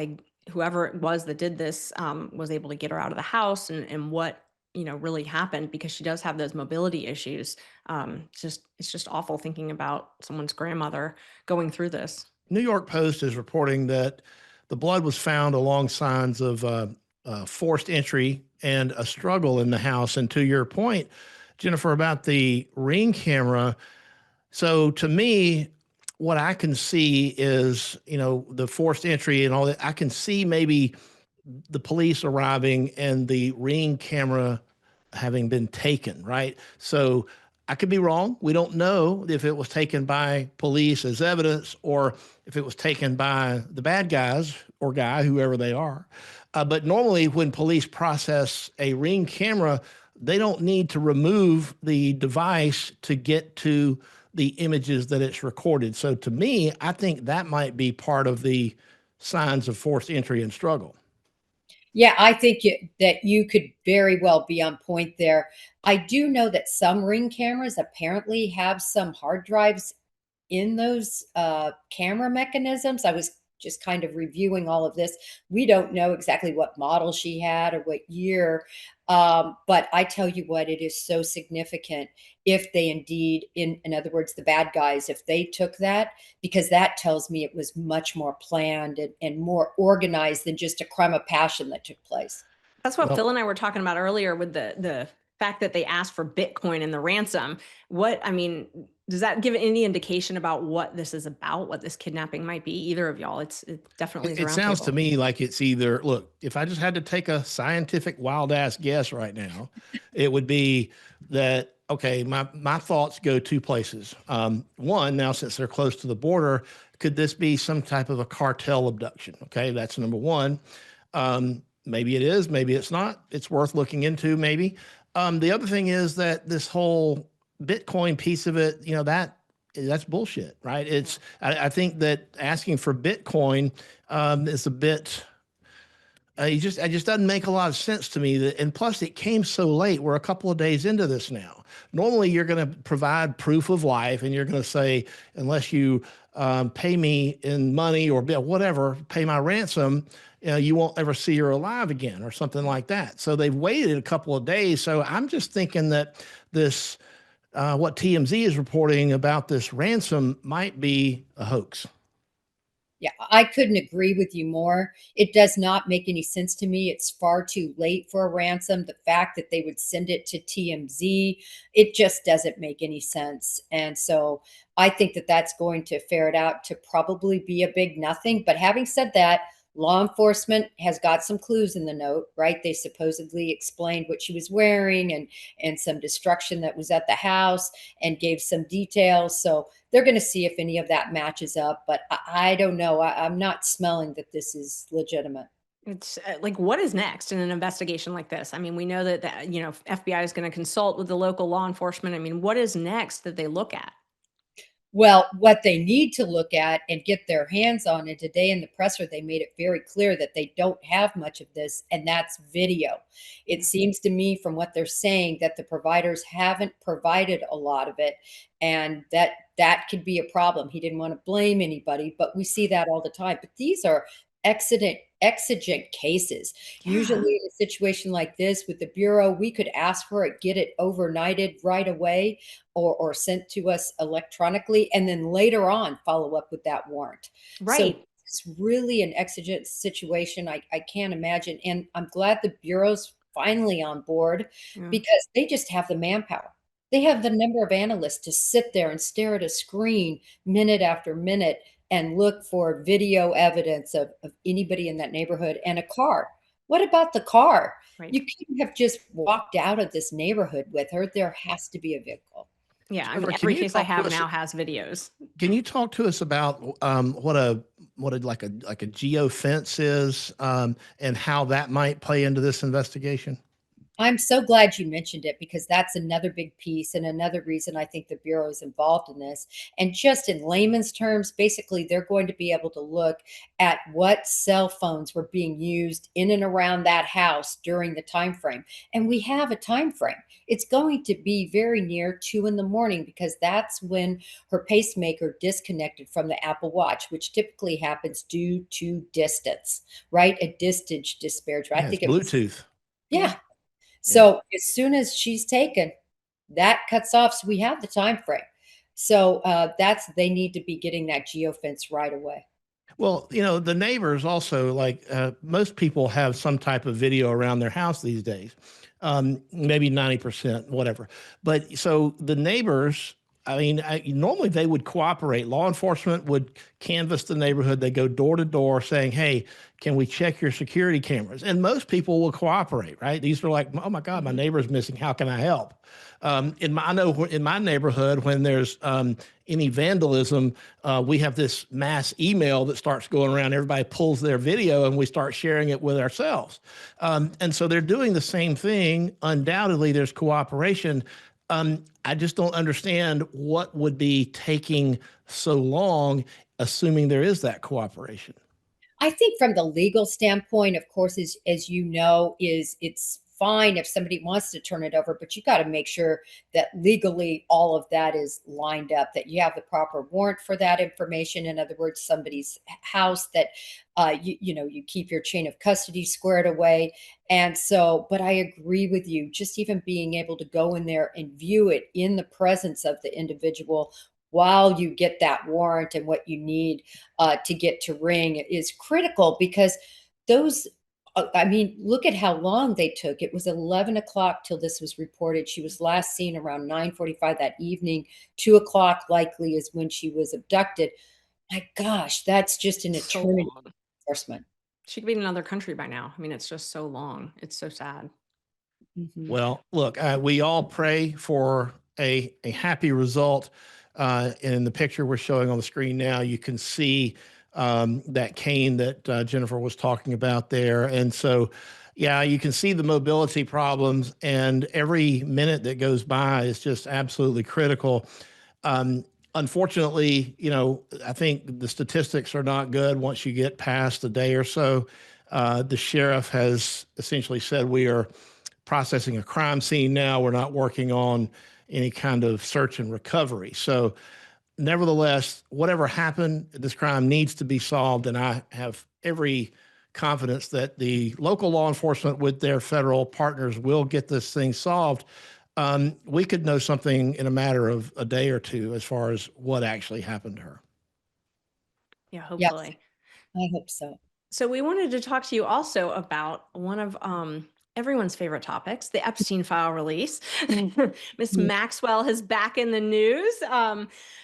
Speaker 2: whoever it was that did this, was able to get her out of the house, and what, really happened, because she does have those mobility issues. It's just awful thinking about someone's grandmother going through this.
Speaker 1: New York Post is reporting that the blood was found along signs of forced entry and a struggle in the house. And to your point, Jennifer, about the Ring camera, so to me, what I can see is, the forced entry and all that. I can see maybe the police arriving and the Ring camera having been taken, right? So I could be wrong. We don't know if it was taken by police as evidence or if it was taken by the bad guys or guy, whoever they are. But normally, when police process a Ring camera, they don't need to remove the device to get to the images that it's recorded. So to me, I think that might be part of the signs of forced entry and struggle.
Speaker 5: Yeah, I think that you could very well be on point there. I do know that some Ring cameras apparently have some hard drives in those camera mechanisms. I was just kind of reviewing all of this. We don't know exactly what model she had or what year, but I tell you what, it is so significant if they indeed, in other words, the bad guys, if they took that, because that tells me it was much more planned and more organized than just a crime of passion that took place.
Speaker 2: That's what
Speaker 1: Well,
Speaker 2: Phil and I were talking about earlier with the fact that they asked for Bitcoin in the ransom. I mean, does that give any indication about what this is about, what this kidnapping might be? Either of y'all, it definitely is a
Speaker 1: it
Speaker 2: round
Speaker 1: sounds to
Speaker 2: table.
Speaker 1: me like it's either, look, if I just had to take a scientific wild ass guess right now, it would be that, okay, my thoughts go two places. One, now since they're close to the border, could this be some type of a cartel abduction? Okay, that's number one. Maybe it is, maybe it's not. It's worth looking into, maybe. The other thing is that this whole Bitcoin piece of it, that's bullshit, right? I think that asking for Bitcoin is a bit. It just doesn't make a lot of sense to me. And plus, it came so late. We're a couple of days into this now. Normally, you're going to provide proof of life, and you're going to say, unless you pay me in money or whatever, pay my ransom, you won't ever see her alive again, or something like that. So they've waited a couple of days. So I'm just thinking that this, what TMZ is reporting about this ransom, might be a hoax.
Speaker 5: Yeah, I couldn't agree with you more. It does not make any sense to me. It's far too late for a ransom. The fact that they would send it to TMZ, it just doesn't make any sense. And so I think that that's going to ferret out to probably be a big nothing. But having said that, law enforcement has got some clues in the note, right? They supposedly explained what she was wearing and some destruction that was at the house and gave some details. So they're going to see if any of that matches up. But I don't know. I'm not smelling that this is legitimate.
Speaker 2: It's like, what is next in an investigation like this? I mean, we know that FBI is going to consult with the local law enforcement. I mean, what is next that they look at?
Speaker 5: Well, what they need to look at and get their hands on, and today in the presser, they made it very clear that they don't have much of this, and that's video. It seems to me from what they're saying that the providers haven't provided a lot of it, and that could be a problem. He didn't want to blame anybody, but we see that all the time. But these are exigent cases.
Speaker 2: Yeah.
Speaker 5: Usually in a situation like this with the Bureau, we could ask for it, get it overnighted right away or sent to us electronically, and then later on follow up with that warrant. So
Speaker 2: Right.
Speaker 5: it's really an exigent situation. I can't imagine. And I'm glad the Bureau's finally on board
Speaker 2: Yeah.
Speaker 5: because they just have the manpower. They have the number of analysts to sit there and stare at a screen minute after minute and look for video evidence of anybody in that neighborhood and a car. What about the car?
Speaker 2: Right.
Speaker 5: You couldn't have just walked out of this neighborhood with her. There has to be a vehicle.
Speaker 2: Yeah. I mean,
Speaker 1: Jennifer, can
Speaker 2: every
Speaker 1: you
Speaker 2: case I
Speaker 1: talk to
Speaker 2: have
Speaker 1: us?
Speaker 2: now has videos.
Speaker 1: Can you talk to us about what a like a geo fence is, and how that might play into this investigation?
Speaker 5: I'm so glad you mentioned it because that's another big piece and another reason I think the Bureau is involved in this. And just in layman's terms, basically, they're going to be able to look at what cell phones were being used in and around that house during the time frame. And we have a time frame. It's going to be very near 2 in the morning because that's when her pacemaker disconnected from the Apple Watch, which typically happens due to distance, right? A distance disparagement. I
Speaker 1: Yeah, it's
Speaker 5: think it was,
Speaker 1: Bluetooth.
Speaker 5: yeah.
Speaker 1: Yeah.
Speaker 5: So as soon as she's taken, that cuts off. So we have the time frame. So that's they need to be getting that geofence right away.
Speaker 1: Well, the neighbors also, like most people have some type of video around their house these days, maybe 90%, whatever. But so the neighbors, I mean, normally they would cooperate. Law enforcement would canvass the neighborhood. They go door to door saying, hey, can we check your security cameras? And most people will cooperate, right? These are like, oh my God, my neighbor's missing. How can I help? I know in my neighborhood, when there's any vandalism, we have this mass email that starts going around. Everybody pulls their video and we start sharing it with ourselves. And so they're doing the same thing. Undoubtedly, there's cooperation. I just don't understand what would be taking so long, assuming there is that cooperation.
Speaker 5: I think from the legal standpoint, of course, as you know, is it's fine if somebody wants to turn it over, but you got to make sure that legally all of that is lined up, that you have the proper warrant for that information. In other words, somebody's house that you keep your chain of custody squared away. And so, but I agree with you, just even being able to go in there and view it in the presence of the individual while you get that warrant and what you need to get to ring is critical because those I mean, look at how long they took. It was 11 o'clock till this was reported. She was last seen around 9:45 that evening. 2 o'clock likely is when she was abducted. My gosh, that's just an
Speaker 2: So
Speaker 5: eternity
Speaker 2: long.
Speaker 5: of enforcement.
Speaker 2: She could be in another country by now. I mean, it's just so long. It's so sad.
Speaker 5: Mhm.
Speaker 1: Well, look, we all pray for a happy result. In the picture we're showing on the screen now, you can see that cane that Jennifer was talking about there. And so, yeah, you can see the mobility problems, and every minute that goes by is just absolutely critical. Um, Unfortunately, I think the statistics are not good once you get past a day or so. The sheriff has essentially said we are processing a crime scene now. We're not working on any kind of search and recovery. So, nevertheless, whatever happened, this crime needs to be solved. And I have every confidence that the local law enforcement with their federal partners will get this thing solved. We could know something in a matter of a day or two as far as what actually happened to her.
Speaker 2: Yeah,
Speaker 5: Yes,
Speaker 2: hopefully.
Speaker 5: I hope so.
Speaker 2: So we wanted to talk to you also about one of everyone's favorite topics, the Epstein file release. Miss
Speaker 5: Mhm.
Speaker 2: Maxwell is back in the news.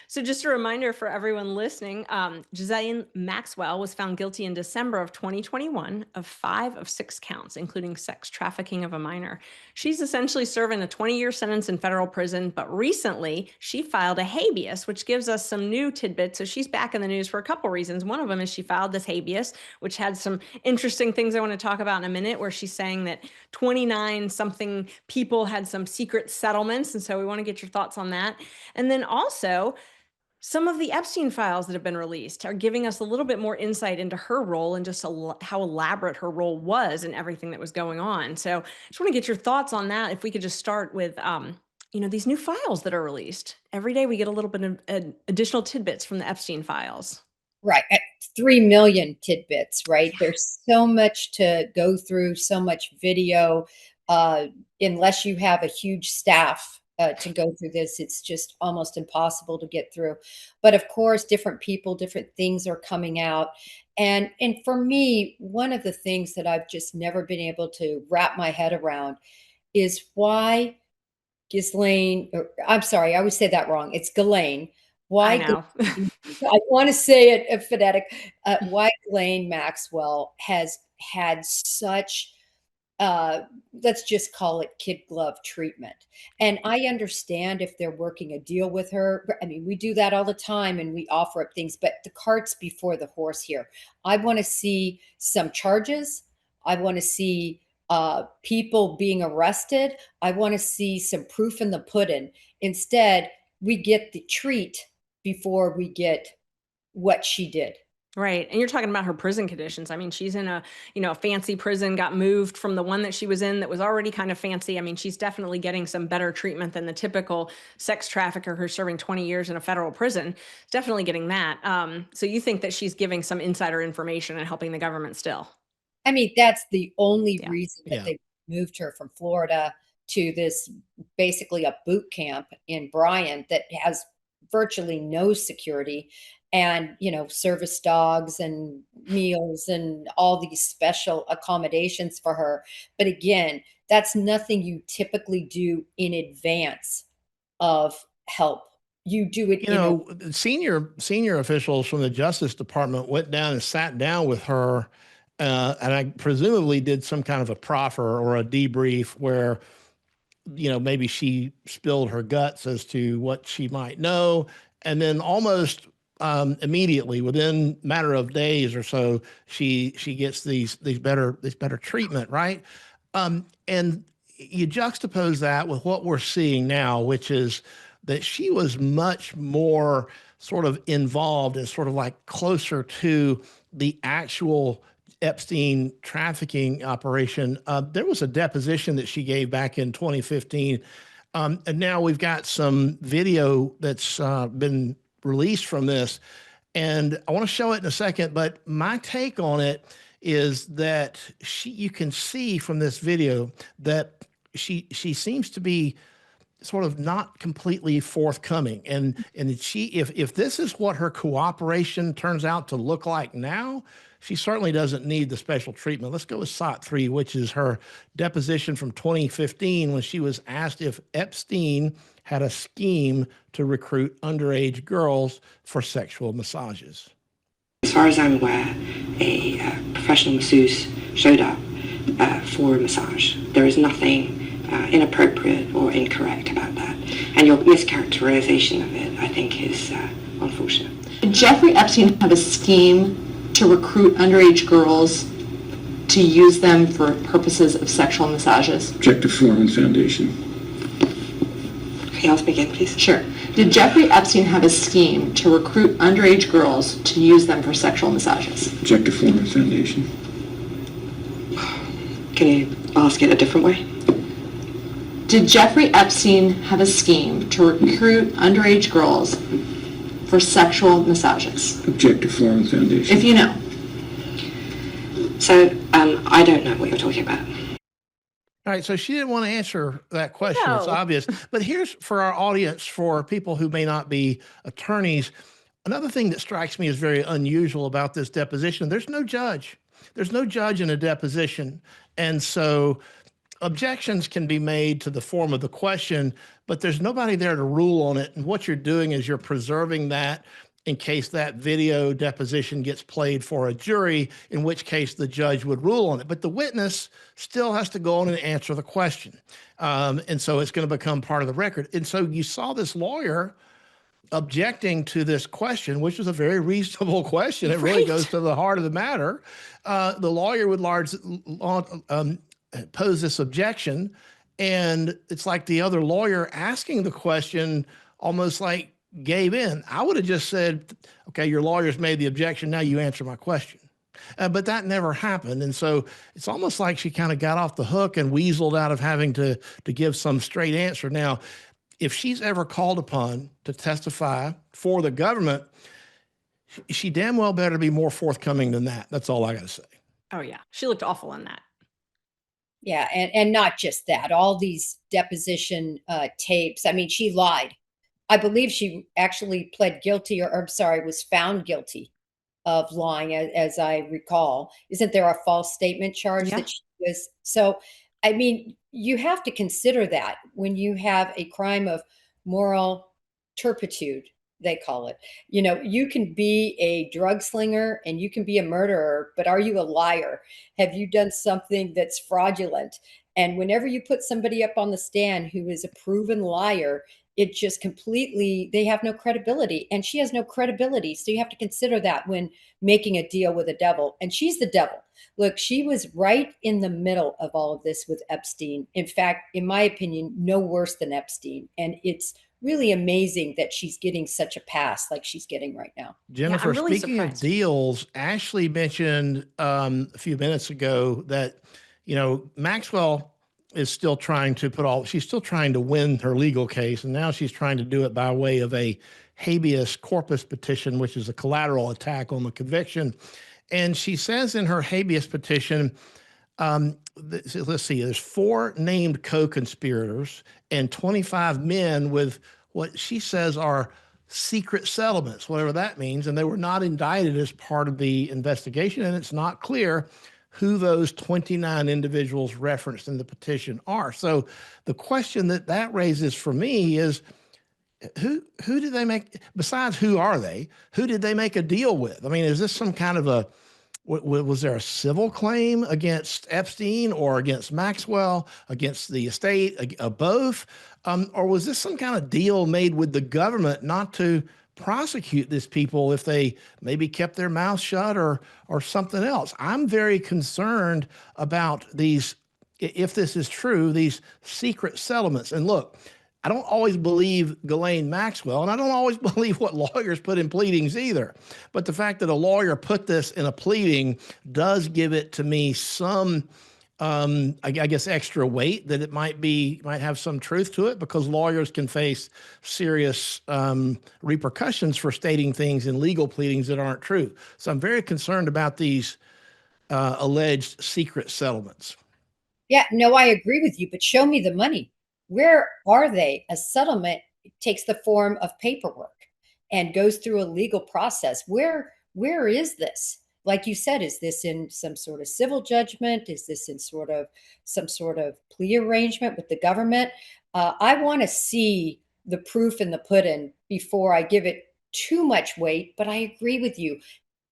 Speaker 2: So just a reminder for everyone listening, Ghislaine Maxwell was found guilty in December of 2021 of 5 of 6 counts, including sex trafficking of a minor. She's essentially serving a 20-year sentence in federal prison, but recently she filed a habeas, which gives us some new tidbits. So she's back in the news for a couple reasons. One of them is she filed this habeas, which had some interesting things I want to talk about in a minute, where she's saying that 29 something people had some secret settlements. And so we want to get your thoughts on that. And then also, some of the Epstein files that have been released are giving us a little bit more insight into her role and just how elaborate her role was and everything that was going on. So I just want to get your thoughts on that. If we could just start with, these new files that are released. Every day we get a little bit of additional tidbits from the Epstein files.
Speaker 5: Right. At 3 million tidbits, right? There's so much to go through, so much video. Uh, Unless you have a huge staff to go through this, it's just almost impossible to get through. But of course, different people, different things are coming out. And for me, one of the things that I've just never been able to wrap my head around is why Ghislaine, or I'm sorry, I always say that wrong. It's Ghislaine.
Speaker 2: I
Speaker 5: Why
Speaker 2: know.
Speaker 5: I want to say it phonetic. Why Ghislaine Maxwell has had such, uh, let's just call it kid glove treatment. And I understand if they're working a deal with her. I mean, we do that all the time and we offer up things, but the cart's before the horse here. I want to see some charges. I want to see people being arrested. I want to see some proof in the pudding. Instead, we get the treat before we get what she did.
Speaker 2: Right. And you're talking about her prison conditions. I mean, she's in a, a fancy prison, got moved from the one that she was in that was already kind of fancy. I mean, she's definitely getting some better treatment than the typical sex trafficker who's serving 20 years in a federal prison. Definitely getting that. So you think that she's giving some insider information and helping the government still?
Speaker 5: I mean, that's the only
Speaker 2: Yeah.
Speaker 5: reason that
Speaker 1: Yeah.
Speaker 5: they moved her from Florida to this basically a boot camp in Bryan that has virtually no security and, service dogs and meals and all these special accommodations for her. But again, that's nothing you typically do in advance of help. You do it
Speaker 1: You know, senior officials from the Justice Department went down and sat down with her, and I presumably did some kind of a proffer or a debrief where, maybe she spilled her guts as to what she might know, and then almost immediately, within a matter of days or so, she gets these better treatment, right? And you juxtapose that with what we're seeing now, which is that she was much more sort of involved and sort of like closer to the actual Epstein trafficking operation. There was a deposition that she gave back in 2015. And now we've got some video that's been released from this. And I want to show it in a second, but my take on it is that you can see from this video that she seems to be sort of not completely forthcoming. And she, if this is what her cooperation turns out to look like now, she certainly doesn't need the special treatment. Let's go with SOT 3, which is her deposition from 2015 when she was asked if Epstein had a scheme to recruit underage girls for sexual massages.
Speaker 7: As far as I'm aware, a professional masseuse showed up for a massage. There is nothing inappropriate or incorrect about that. And your mischaracterization of it, I think, is unfortunate.
Speaker 8: Did Jeffrey Epstein have a scheme to recruit underage girls to use them for purposes of sexual massages?
Speaker 9: Objective form and foundation.
Speaker 7: Okay, I'll speak again, please.
Speaker 8: Sure. Did Jeffrey Epstein have a scheme to recruit underage girls to use them for sexual massages?
Speaker 9: Objective form and foundation.
Speaker 7: Can you ask it a different way?
Speaker 8: Did Jeffrey Epstein have a scheme to recruit underage girls for sexual massages?
Speaker 9: Objective form and foundation.
Speaker 8: If you know.
Speaker 7: So, I don't know what you're talking about.
Speaker 1: All right, so she didn't want to answer that question. It's
Speaker 2: No.
Speaker 1: obvious. But here's for our audience, for people who may not be attorneys, another thing that strikes me as very unusual about this deposition, there's no judge. There's no judge in a deposition. And so objections can be made to the form of the question, but there's nobody there to rule on it. And what you're doing is you're preserving that in case that video deposition gets played for a jury, in which case the judge would rule on it. But the witness still has to go on and answer the question. And so it's going to become part of the record. And so you saw this lawyer objecting to this question, which was a very reasonable question. It really goes to the heart of the matter. The lawyer would pose this objection, and it's like the other lawyer asking the question almost like gave in. I would have just said, okay, your lawyer's made the objection, now you answer my question. But that never happened. And so it's almost like she kind of got off the hook and weaseled out of having to give some straight answer. Now, if she's ever called upon to testify for the government, she damn well better be more forthcoming than that. That's all I got to say.
Speaker 2: Oh yeah. She looked awful in that.
Speaker 5: Yeah, and not just that, all these deposition tapes. I mean, she lied. I believe she actually pled guilty, or I'm sorry, was found guilty of lying, as I recall. Isn't there a false statement charge
Speaker 2: Yeah.
Speaker 5: that she was? So, I mean, you have to consider that when you have a crime of moral turpitude, they call it. You can be a drug slinger and you can be a murderer, but are you a liar? Have you done something that's fraudulent? And whenever you put somebody up on the stand who is a proven liar, it just completely, they have no credibility, and she has no credibility. So you have to consider that when making a deal with the devil, and she's the devil. Look, she was right in the middle of all of this with Epstein. In fact, in my opinion, no worse than Epstein. And it's really amazing that she's getting such a pass like she's getting right now.
Speaker 1: Jennifer,
Speaker 2: I'm really
Speaker 1: speaking of
Speaker 2: surprised.
Speaker 1: deals, Ashley mentioned a few minutes ago that, Maxwell is still trying to she's still trying to win her legal case. And now she's trying to do it by way of a habeas corpus petition, which is a collateral attack on the conviction. And she says in her habeas petition, let's see, there's 4 named co-conspirators and 25 men with what she says are secret settlements, whatever that means. And they were not indicted as part of the investigation. And it's not clear who those 29 individuals referenced in the petition are. So the question that raises for me is, who did they make, besides who are they, who did they make a deal with? I mean, is this some kind of was there a civil claim against Epstein or against Maxwell, against the estate, both? Or was this some kind of deal made with the government not to prosecute these people if they maybe kept their mouth shut or something else? I'm very concerned about these, if this is true, these secret settlements. And look, I don't always believe Ghislaine Maxwell, and I don't always believe what lawyers put in pleadings either. But the fact that a lawyer put this in a pleading does give it to me some, I guess, extra weight, that it might have some truth to it, because lawyers can face serious repercussions for stating things in legal pleadings that aren't true. So I'm very concerned about these alleged secret settlements.
Speaker 5: Yeah, no, I agree with you, but show me the money. Where are they? A settlement takes the form of paperwork and goes through a legal process. Where is this? Like you said, is this in some sort of civil judgment? Is this in some sort of plea arrangement with the government? I want to see the proof in the pudding before I give it too much weight. But I agree with you.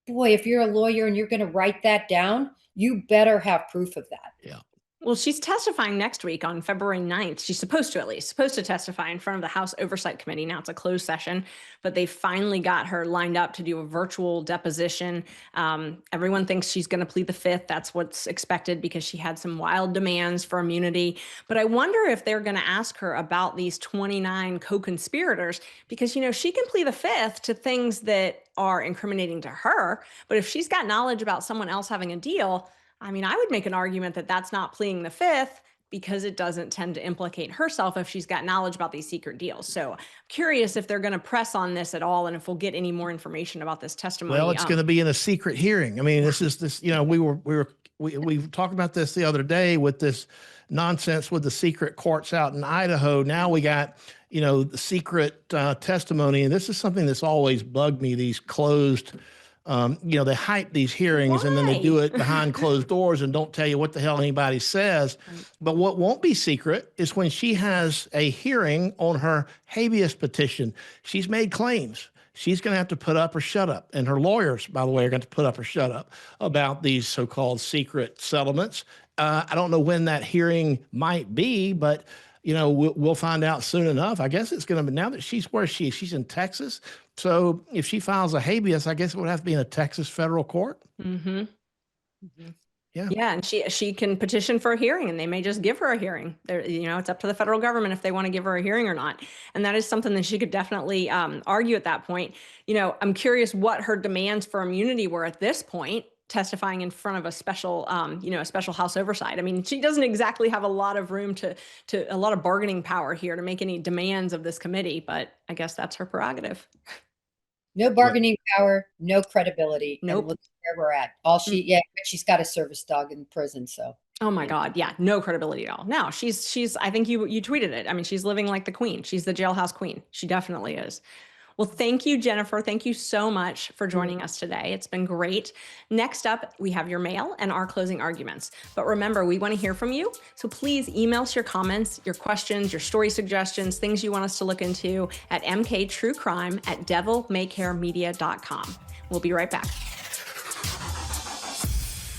Speaker 5: Boy, if you're a lawyer and you're going to write that down, you better have proof of that.
Speaker 1: Yeah.
Speaker 2: Well, she's testifying next week on February 9th. She's supposed to testify in front of the House Oversight Committee. Now it's a closed session, but they finally got her lined up to do a virtual deposition. Everyone thinks she's going to plead the Fifth. That's what's expected, because she had some wild demands for immunity. But I wonder if they're going to ask her about these 29 co-conspirators, because, she can plead the Fifth to things that are incriminating to her. But if she's got knowledge about someone else having a deal, I mean, I would make an argument that that's not pleading the Fifth, because it doesn't tend to implicate herself if she's got knowledge about these secret deals. So I'm curious if they're going to press on this at all, and if we'll get any more information about this testimony.
Speaker 1: Well, it's going to be in a secret hearing. I mean, we talked about this the other day with this nonsense with the secret courts out in Idaho. Now we got, the secret testimony. And this is something that's always bugged me, these closed they hype these hearings. Why? And then they do it behind closed doors and don't tell you what the hell anybody says. Right. But what won't be secret is when she has a hearing on her habeas petition, she's made claims. She's going to have to put up or shut up. And her lawyers, by the way, are going to put up or shut up about these so-called secret settlements. I don't know when that hearing might be, but we'll find out soon enough. I guess it's going to be, now that she's in Texas. So if she files a habeas, I guess it would have to be in a Texas federal court.
Speaker 2: Mm-hmm. Mm-hmm.
Speaker 1: Yeah.
Speaker 2: Yeah. And she can petition for a hearing, and they may just give her a hearing. It's up to the federal government if they want to give her a hearing or not. And that is something that she could definitely argue at that point. I'm curious what her demands for immunity were at this point, testifying in front of a special House oversight. I mean, she doesn't exactly have a lot of room to a lot of bargaining power here to make any demands of this committee, but I guess that's her prerogative.
Speaker 5: No bargaining power, no credibility.
Speaker 2: Nope.
Speaker 5: And look where we're at. But she's got a service dog in prison, so.
Speaker 2: Oh my God. Yeah. No credibility at all. No, she's, I think you tweeted it. I mean, she's living like the queen. She's the jailhouse queen. She definitely is. Well, thank you, Jennifer. Thank you so much for joining us today. It's been great. Next up, we have your mail and our closing arguments. But remember, we want to hear from you. So please email us your comments, your questions, your story suggestions, things you want us to look into at mktruecrime@devilmaycaremedia.com. We'll be right back.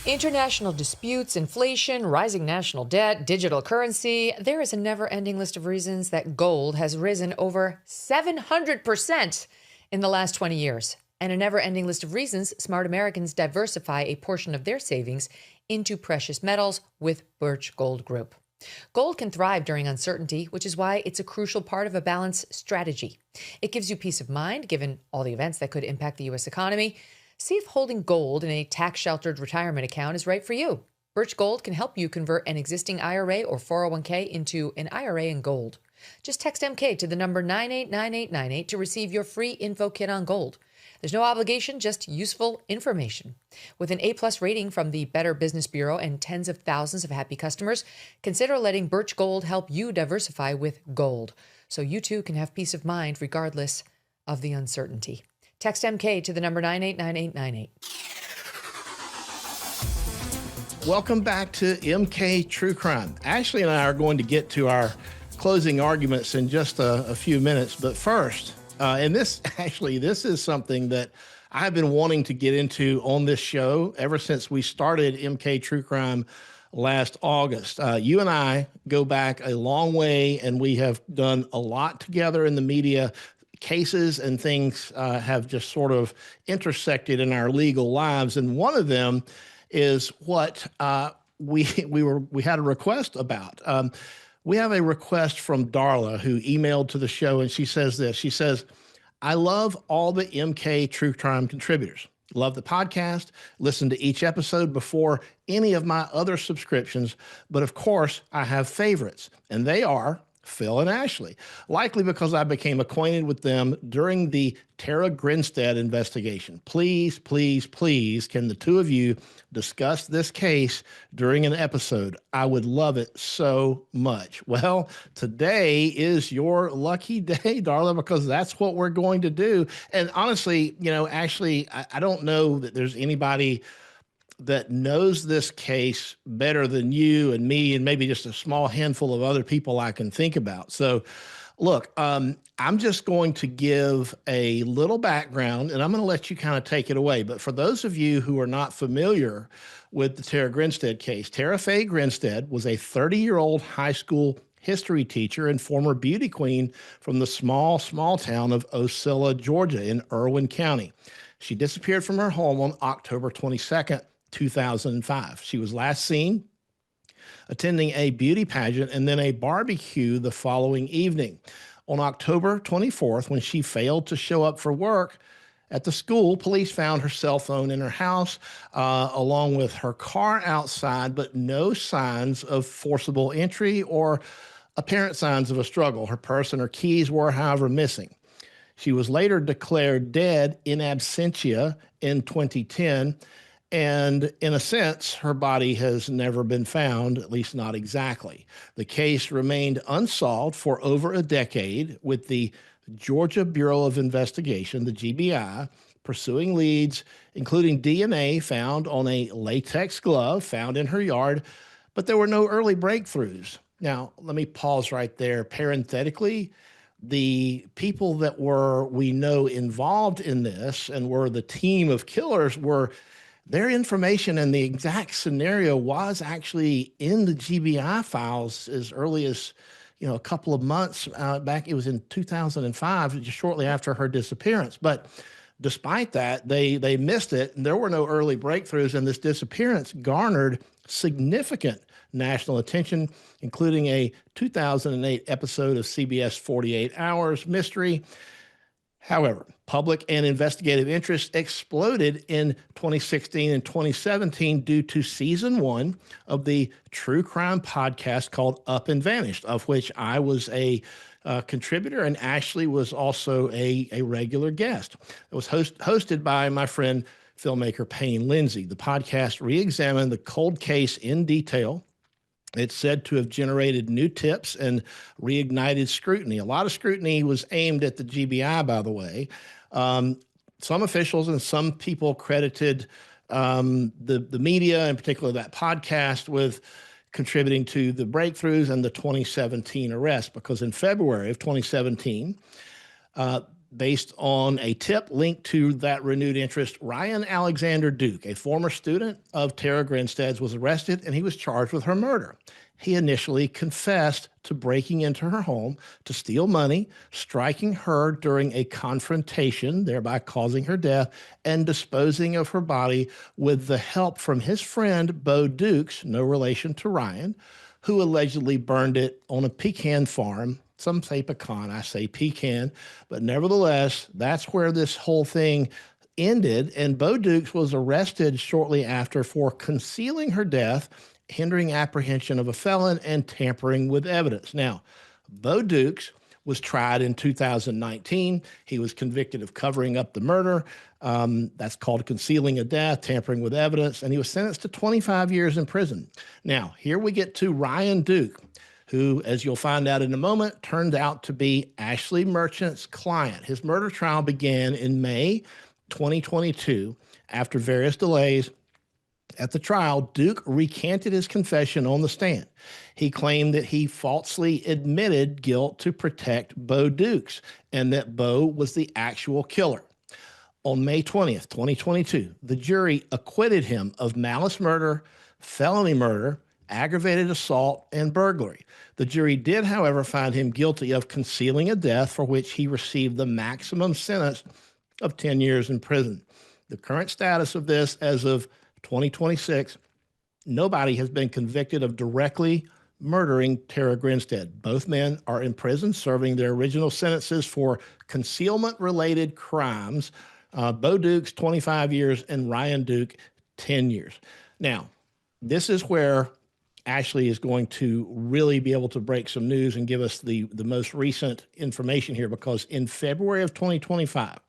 Speaker 3: International disputes, inflation, rising national debt, digital currency. There is a never-ending list of reasons that gold has risen over 700% in the last 20 years. And a never-ending list of reasons smart Americans diversify a portion of their savings into precious metals with Birch Gold Group. Gold can thrive during uncertainty, which is why it's a crucial part of a balanced strategy. It gives you peace of mind, given all the events that could impact the U.S. economy. See if holding gold in a tax-sheltered retirement account is right for you. Birch Gold can help you convert an existing IRA or 401k into an IRA in gold. Just text MK to the number 989898 to receive your free info kit on gold. There's no obligation, just useful information. With an A+ rating from the Better Business Bureau and tens of thousands of happy customers, consider letting Birch Gold help you diversify with gold, so you too can have peace of mind regardless of the uncertainty. Text MK to the number 989898.
Speaker 1: Welcome back to MK True Crime. Ashley and I are going to get to our closing arguments in just a few minutes, but first, and this is something that I've been wanting to get into on this show ever since we started MK True Crime last August. You and I go back a long way, and we have done a lot together in the media. Cases and things have just sort of intersected in our legal lives, and one of them is what we had a request about. We have a request from Darla, who emailed to the show, and she says this. She says, "I love all the MK True Crime contributors. Love the podcast, listen to each episode before any of my other subscriptions, but of course I have favorites, and they are Phil and Ashley, likely because I became acquainted with them during the Tara Grinstead investigation. Please, please, please, can the two of you discuss this case during an episode? I would love it so much." Well, today is your lucky day, Darla, because that's what we're going to do. And honestly, Ashley, I don't know that there's anybody that knows this case better than you and me and maybe just a small handful of other people I can think about. So look, I'm just going to give a little background, and I'm going to let you kind of take it away. But for those of you who are not familiar with the Tara Grinstead case, Tara Faye Grinstead was a 30-year-old high school history teacher and former beauty queen from the small town of Osceola, Georgia in Irwin County. She disappeared from her home on October 22nd, 2005. She was last seen attending a beauty pageant and then a barbecue the following evening. On October 24th, when she failed to show up for work at the school, police found her cell phone in her house, along with her car outside, but no signs of forcible entry or apparent signs of a struggle. Her purse and her keys were, however, missing. She was later declared dead in absentia in 2010. And in a sense, her body has never been found, at least not exactly. The case remained unsolved for over a decade, with the Georgia Bureau of Investigation, the GBI, pursuing leads, including DNA found on a latex glove found in her yard, but there were no early breakthroughs. Now, let me pause right there. Parenthetically, the people that we know involved in this and were the team of killers their information and the exact scenario was actually in the GBI files as early as, a couple of months back. It was in 2005, just shortly after her disappearance. But despite that, they missed it, and there were no early breakthroughs, and this disappearance garnered significant national attention, including a 2008 episode of CBS 48 Hours Mystery. However, public and investigative interest exploded in 2016 and 2017 due to season 1 of the true crime podcast called Up and Vanished, of which I was a contributor, and Ashley was also a regular guest. It was hosted by my friend filmmaker Payne Lindsay. The podcast re-examined the cold case in detail. It's said to have generated new tips and reignited scrutiny. A lot of scrutiny was aimed at the GBI, by the way. Some officials and some people credited the media, in particular that podcast, with contributing to the breakthroughs and the 2017 arrest, because in February of 2017, based on a tip linked to that renewed interest, Ryan Alexander Duke, a former student of Tara Grinstead's, was arrested and he was charged with her murder. He initially confessed to breaking into her home to steal money, striking her during a confrontation, thereby causing her death, and disposing of her body with the help from his friend, Bo Dukes, no relation to Ryan, who allegedly burned it on a pecan farm. Some say pecan, I say pecan, but nevertheless, that's where this whole thing ended. And Bo Dukes was arrested shortly after for concealing her death, hindering apprehension of a felon, and tampering with evidence. Now, Bo Dukes was tried in 2019. He was convicted of covering up the murder. That's called concealing a death, tampering with evidence, and he was sentenced to 25 years in prison. Now, here we get to Ryan Duke, who, as you'll find out in a moment, turned out to be Ashley Merchant's client. His murder trial began in May 2022. After various delays at the trial, Duke recanted his confession on the stand. He claimed that he falsely admitted guilt to protect Bo Dukes and that Bo was the actual killer. On May 20th, 2022, the jury acquitted him of malice murder, felony murder, aggravated assault, and burglary. The jury did, however, find him guilty of concealing a death for which he received the maximum sentence of 10 years in prison. The current status of this as of 2026, nobody has been convicted of directly murdering Tara Grinstead. Both men are in prison serving their original sentences for concealment-related crimes. Bo Dukes, 25 years, and Ryan Duke, 10 years. Now, this is where Ashley is going to really be able to break some news and give us the most recent information here, because in February of 2025,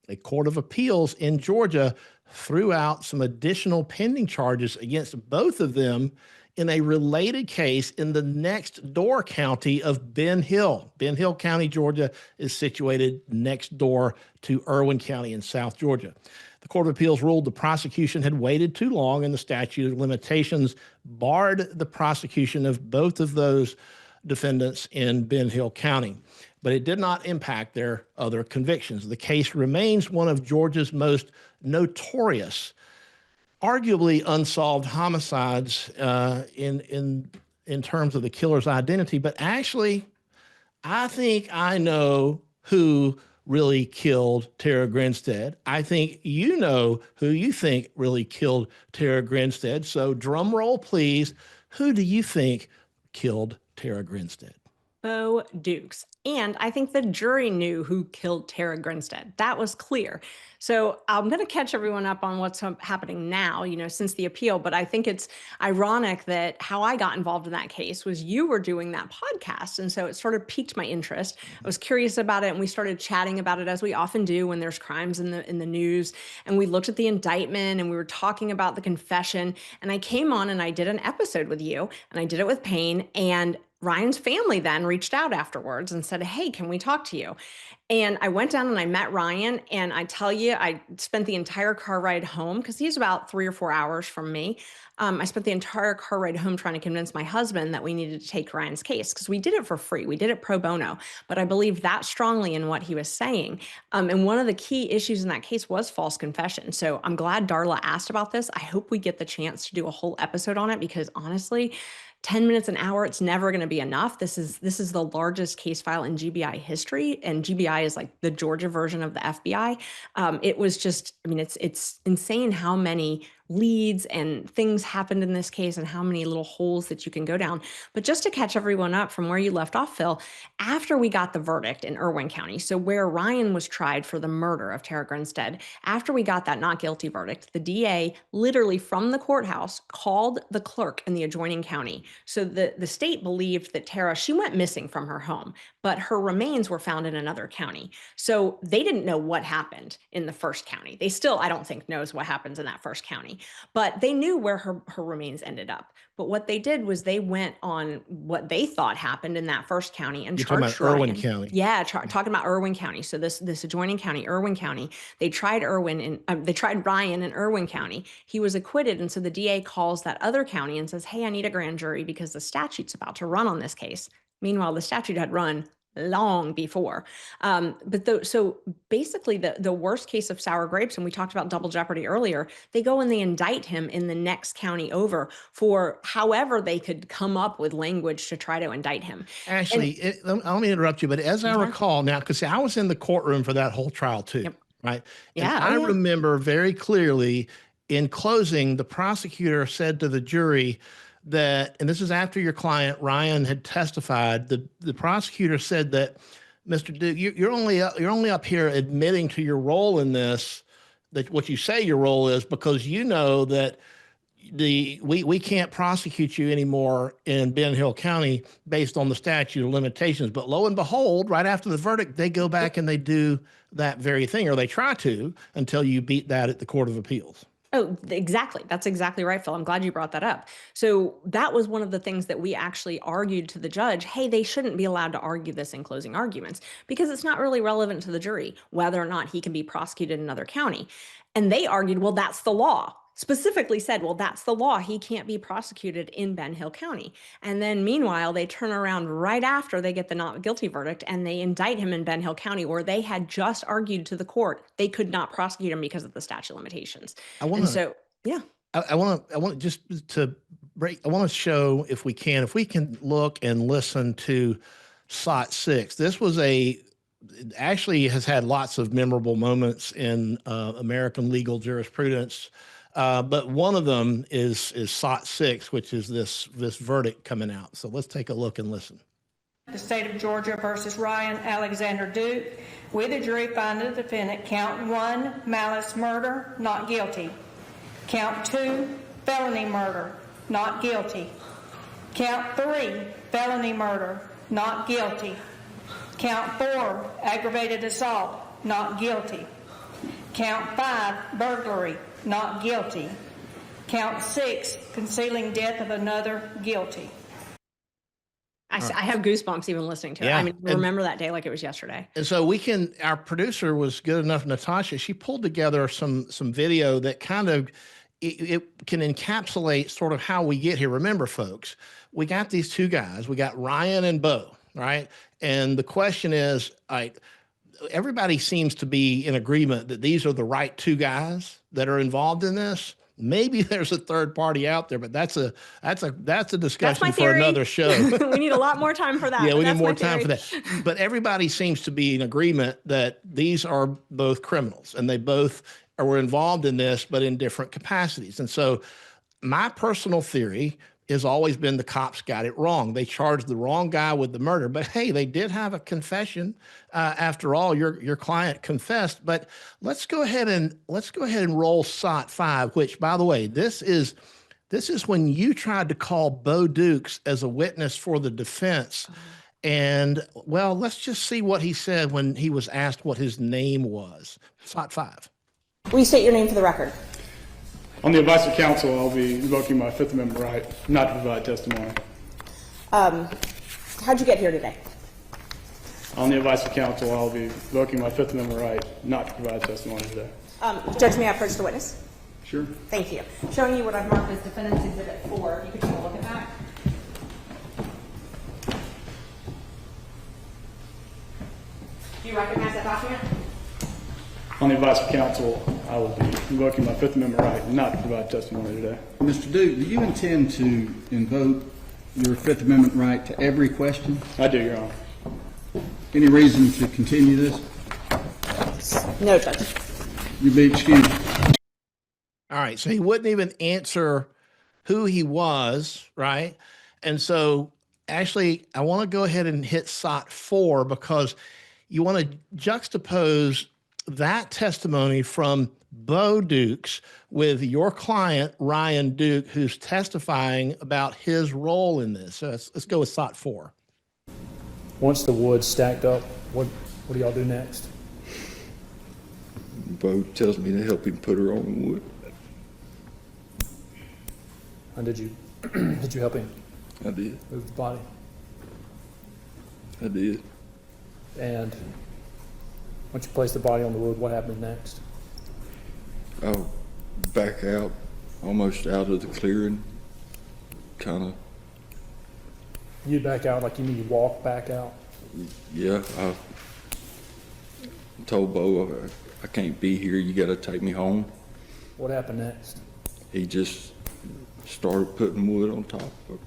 Speaker 1: a court of appeals in Georgia threw out some additional pending charges against both of them in a related case in the next door county of Ben Hill. Ben Hill County, Georgia, is situated next door to Irwin County in South Georgia. The Court of Appeals ruled the prosecution had waited too long and the statute of limitations barred the prosecution of both of those defendants in Ben Hill County, but it did not impact their other convictions. The case remains one of Georgia's most notorious, arguably unsolved homicides in terms of the killer's identity. But actually, I think I know who really killed Tara Grinstead. I think you know who you think really killed Tara Grinstead. So drum roll, please. Who do you think killed Tara Grinstead?
Speaker 2: Bo Dukes. And I think the jury knew who killed Tara Grinstead. That was clear. So I'm going to catch everyone up on what's happening now, since the appeal. But I think it's ironic that how I got involved in that case was you were doing that podcast. And so it sort of piqued my interest. I was curious about it, and we started chatting about it, as we often do when there's crimes in the news. And we looked at the indictment and we were talking about the confession. And I came on and I did an episode with you, and I did it with Payne. And Ryan's family then reached out afterwards and said, "Hey, can we talk to you?" And I went down and I met Ryan, and I tell you, I spent the entire car ride home, because he's about 3 or 4 hours from me. I spent the entire car ride home trying to convince my husband that we needed to take Ryan's case, because we did it for free. We did it pro bono, but I believed that strongly in what he was saying. And one of the key issues in that case was false confession. So I'm glad Darla asked about this. I hope we get the chance to do a whole episode on it, because honestly, 10 minutes an hour, it's never going to be enough. This is the largest case file in GBI history, and GBI is like the Georgia version of the FBI. It was just, it's insane how many leads and things happened in this case and how many little holes that you can go down. But just to catch everyone up from where you left off, Phil, after we got the verdict in Irwin County, so where Ryan was tried for the murder of Tara Grinstead, after we got that not guilty verdict, the DA literally from the courthouse called the clerk in the adjoining county. So the state believed that Tara, she went missing from her home, but her remains were found in another county. So they didn't know what happened in the first county. They still, I don't think, knows what happens in that first county, but they knew where her remains ended up. But what they did was they went on what they thought happened in that first county and
Speaker 1: You're
Speaker 2: charged
Speaker 1: talking about Irwin
Speaker 2: Ryan.
Speaker 1: County.
Speaker 2: Yeah, talking about Irwin County. So this adjoining county, Irwin County, they tried Ryan in Irwin County. He was acquitted, and so the DA calls that other county and says, "Hey, I need a grand jury because the statute's about to run on this case." Meanwhile, the statute had run long before. So basically the worst case of sour grapes, and we talked about double jeopardy earlier, they go and they indict him in the next county over for however they could come up with language to try to indict him.
Speaker 1: Actually, let me interrupt you, but as I recall now, because I was in the courtroom for that whole trial too, right?
Speaker 2: Yeah.
Speaker 1: And I remember very clearly in closing, the prosecutor said to the jury that, and this is after your client Ryan had testified, the prosecutor said that, Mr. Duke, you're only up here admitting to your role in this, that what you say your role is, because you know that we can't prosecute you anymore in Ben Hill County based on the statute of limitations. But lo and behold, right after the verdict, they go back and they do that very thing, or they try to, until you beat that at the Court of Appeals.
Speaker 2: Oh, exactly. That's exactly right, Phil. I'm glad you brought that up. So that was one of the things that we actually argued to the judge. Hey, they shouldn't be allowed to argue this in closing arguments because it's not really relevant to the jury whether or not he can be prosecuted in another county. And they argued, well, that's the law. Specifically said, well, that's the law. He can't be prosecuted in Ben Hill County. And then meanwhile, they turn around right after they get the not guilty verdict and they indict him in Ben Hill County, where they had just argued to the court they could not prosecute him because of the statute of limitations.
Speaker 1: I want to just to break. I want to show, if we can look and listen to SOT 6. This was actually has had lots of memorable moments in American legal jurisprudence. But one of them is SOT 6, which is this verdict coming out. So let's take a look and listen.
Speaker 10: The state of Georgia versus Ryan Alexander Duke. We, the jury, find the defendant count 1, malice murder, not guilty. Count 2, felony murder, not guilty. Count 3, felony murder, not guilty. Count 4, aggravated assault, not guilty. Count 5, burglary, not guilty. Count 6, concealing death of another, guilty.
Speaker 2: I have goosebumps even listening to it. I mean, remember that day like it was yesterday.
Speaker 1: And so our producer was good enough, Natasha, she pulled together some video that kind of, it can encapsulate sort of how we get here. Remember, folks, we got these two guys. We got Ryan and Bo, right? And the question is, everybody seems to be in agreement that these are the right two guys that are involved in this. Maybe there's a third party out there, but that's a discussion for another show.
Speaker 2: We need a lot more time for that.
Speaker 1: Yeah, we need more time for that. But everybody seems to be in agreement that these are both criminals and they both were involved in this, but in different capacities. And so my personal theory has always been the cops got it wrong. They charged the wrong guy with the murder, but hey, they did have a confession. After all, your client confessed. But let's go ahead and roll SOT 5, which, by the way, this is when you tried to call Bo Dukes as a witness for the defense. And well, let's just see what he said when he was asked what his name was. SOT 5.
Speaker 2: Will you state your name for the record?
Speaker 11: On the advice of counsel, I'll be invoking my Fifth Amendment right not to provide testimony.
Speaker 2: How'd you get here today?
Speaker 11: On the advice of counsel, I'll be invoking my Fifth Amendment right not to provide testimony today.
Speaker 2: Judge, may I approach the witness?
Speaker 11: Sure.
Speaker 2: Thank you. Showing you what I've marked as Defendant's Exhibit 4. You can take a look at that. Do you recognize that document?
Speaker 11: On the advice of counsel, I will be invoking my Fifth Amendment right not to provide testimony today.
Speaker 12: Mr. Duke, do you intend to invoke your Fifth Amendment right to every question?
Speaker 11: I do, Your Honor.
Speaker 12: Any reason to continue this?
Speaker 2: No, Judge.
Speaker 12: You be excused.
Speaker 1: All right, so he wouldn't even answer who he was, right? And so actually, I want to go ahead and hit SOT 4 because you want to juxtapose that testimony from Bo Dukes with your client, Ryan Duke, who's testifying about his role in this. So let's go with SOT 4.
Speaker 13: Once the wood's stacked up, what do y'all do next?
Speaker 9: Bo tells me to help him put her on the wood.
Speaker 13: And did you help him?
Speaker 9: I did.
Speaker 13: Move the body?
Speaker 9: I did.
Speaker 13: And once you place the body on the wood, what happened next?
Speaker 9: I'll back out, almost out of the clearing, kind of.
Speaker 13: You back out like you mean you walk back out?
Speaker 9: Yeah, I told Bo, I can't be here. You got to take me home.
Speaker 13: What happened next?
Speaker 9: He just started putting wood on top of it.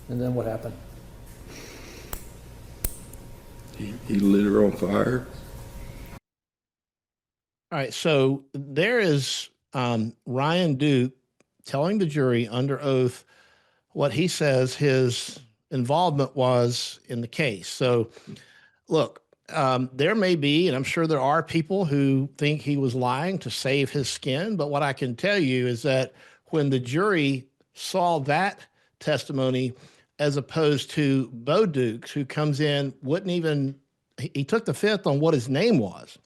Speaker 13: And then what happened?
Speaker 9: He lit her on fire.
Speaker 1: All right. So there is Ryan Duke telling the jury under oath what he says his involvement was in the case. So, look, there may be, and I'm sure there are people who think he was lying to save his skin. But what I can tell you is that when the jury saw that testimony, as opposed to Bo Dukes, who comes in, wouldn't even, he took the fifth on what his name was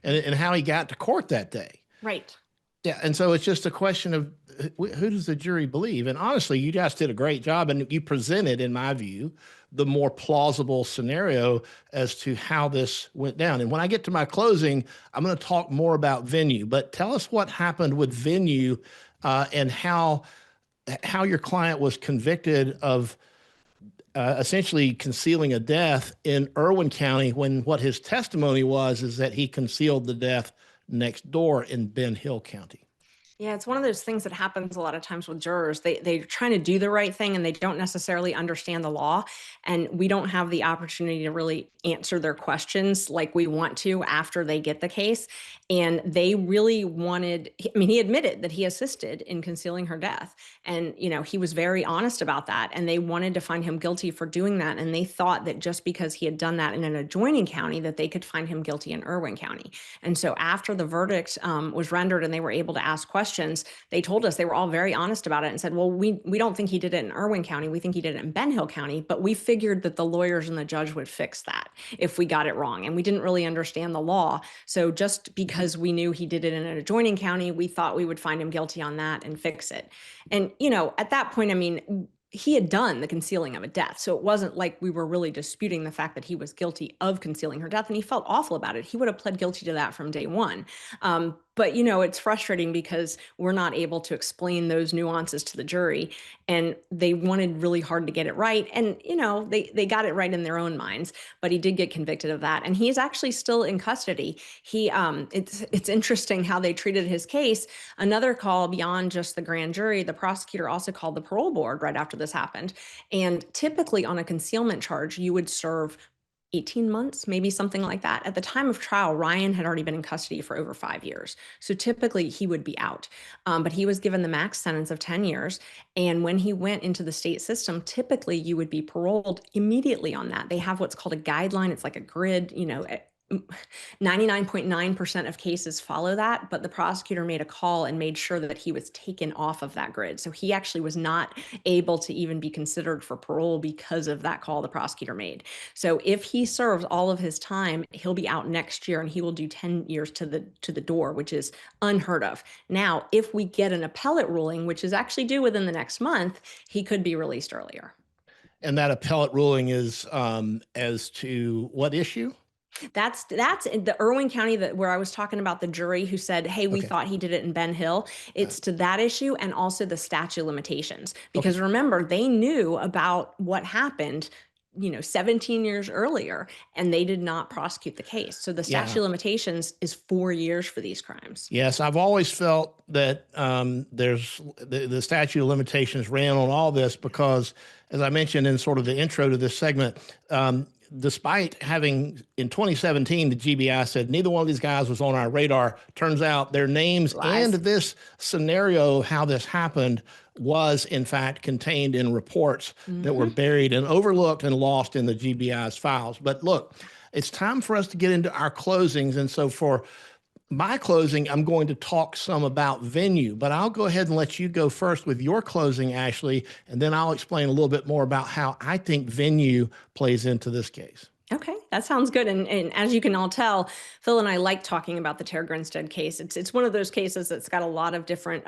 Speaker 1: and how he got to court that day.
Speaker 2: Right.
Speaker 1: Yeah, and so it's just a question of who does the jury believe? And honestly, you guys did a great job, and you presented, in my view, the more plausible scenario as to how this went down. And when I get to my closing, I'm going to talk more about venue. But tell us what happened with venue and how your client was convicted of essentially concealing a death in Irwin County, when what his testimony was is that he concealed the death next door in Ben Hill County.
Speaker 2: Yeah, it's one of those things that happens a lot of times with jurors. They're trying to do the right thing and they don't necessarily understand the law. And we don't have the opportunity to really answer their questions like we want to after they get the case. And they really wanted, I mean, he admitted that he assisted in concealing her death. And, you know, he was very honest about that. And they wanted to find him guilty for doing that. And they thought that just because he had done that in an adjoining county, that they could find him guilty in Irwin County. And so after the verdict was rendered and they were able to ask questions, they told us, they were all very honest about it and said, well, we don't think he did it in Irwin County. We think he did it in Ben Hill County, but we figured that the lawyers and the judge would fix that if we got it wrong. And we didn't really understand the law. So just because we knew he did it in an adjoining county, we thought we would find him guilty on that and fix it. And, you know, at that point, I mean, he had done the concealing of a death. So it wasn't like we were really disputing the fact that he was guilty of concealing her death, and he felt awful about it. He would have pled guilty to that from day one. But, you know, it's frustrating because we're not able to explain those nuances to the jury, and they wanted really hard to get it right. And, you know, they got it right in their own minds, but he did get convicted of that. And he is actually still in custody. It's interesting how they treated his case. Another call beyond just the grand jury, the prosecutor also called the parole board right after this happened. And typically on a concealment charge, you would serve 18 months, maybe something like that. At the time of trial, Ryan had already been in custody for over 5 years. So typically he would be out, but he was given the max sentence of 10 years. And when he went into the state system, typically you would be paroled immediately on that. They have what's called a guideline. It's like a grid, you know, 99.9% of cases follow that, but the prosecutor made a call and made sure that he was taken off of that grid. So he actually was not able to even be considered for parole because of that call the prosecutor made. So if he serves all of his time, he'll be out next year and he will do 10 years to the door, which is unheard of. Now, if we get an appellate ruling, which is actually due within the next month, he could be released earlier.
Speaker 1: And that appellate ruling is as to what issue?
Speaker 2: That's in the Irwin County where I was talking about the jury who said, hey, we thought he did it in Ben Hill. It's to that issue and also the statute of limitations. Because remember, they knew about what happened, you know, 17 years earlier, and they did not prosecute the case. So the statute of limitations is 4 years for these crimes. Yes,
Speaker 1: I've always felt that there's the statute of limitations ran on all this because, as I mentioned in sort of the intro to this segment, despite having in 2017, the GBI said neither one of these guys was on our radar. Turns out their names and this scenario, how this happened, was in fact contained in reports that were buried and overlooked and lost in the GBI's files. But look, it's time for us to get into our closings. And so for my closing, I'm going to talk some about venue, but I'll go ahead and let you go first with your closing, Ashley, and then I'll explain a little bit more about how I think venue plays into this case.
Speaker 2: Okay, that sounds good. And as you can all tell, Phil and I like talking about the Tara Grinstead case. It's one of those cases that's got a lot of different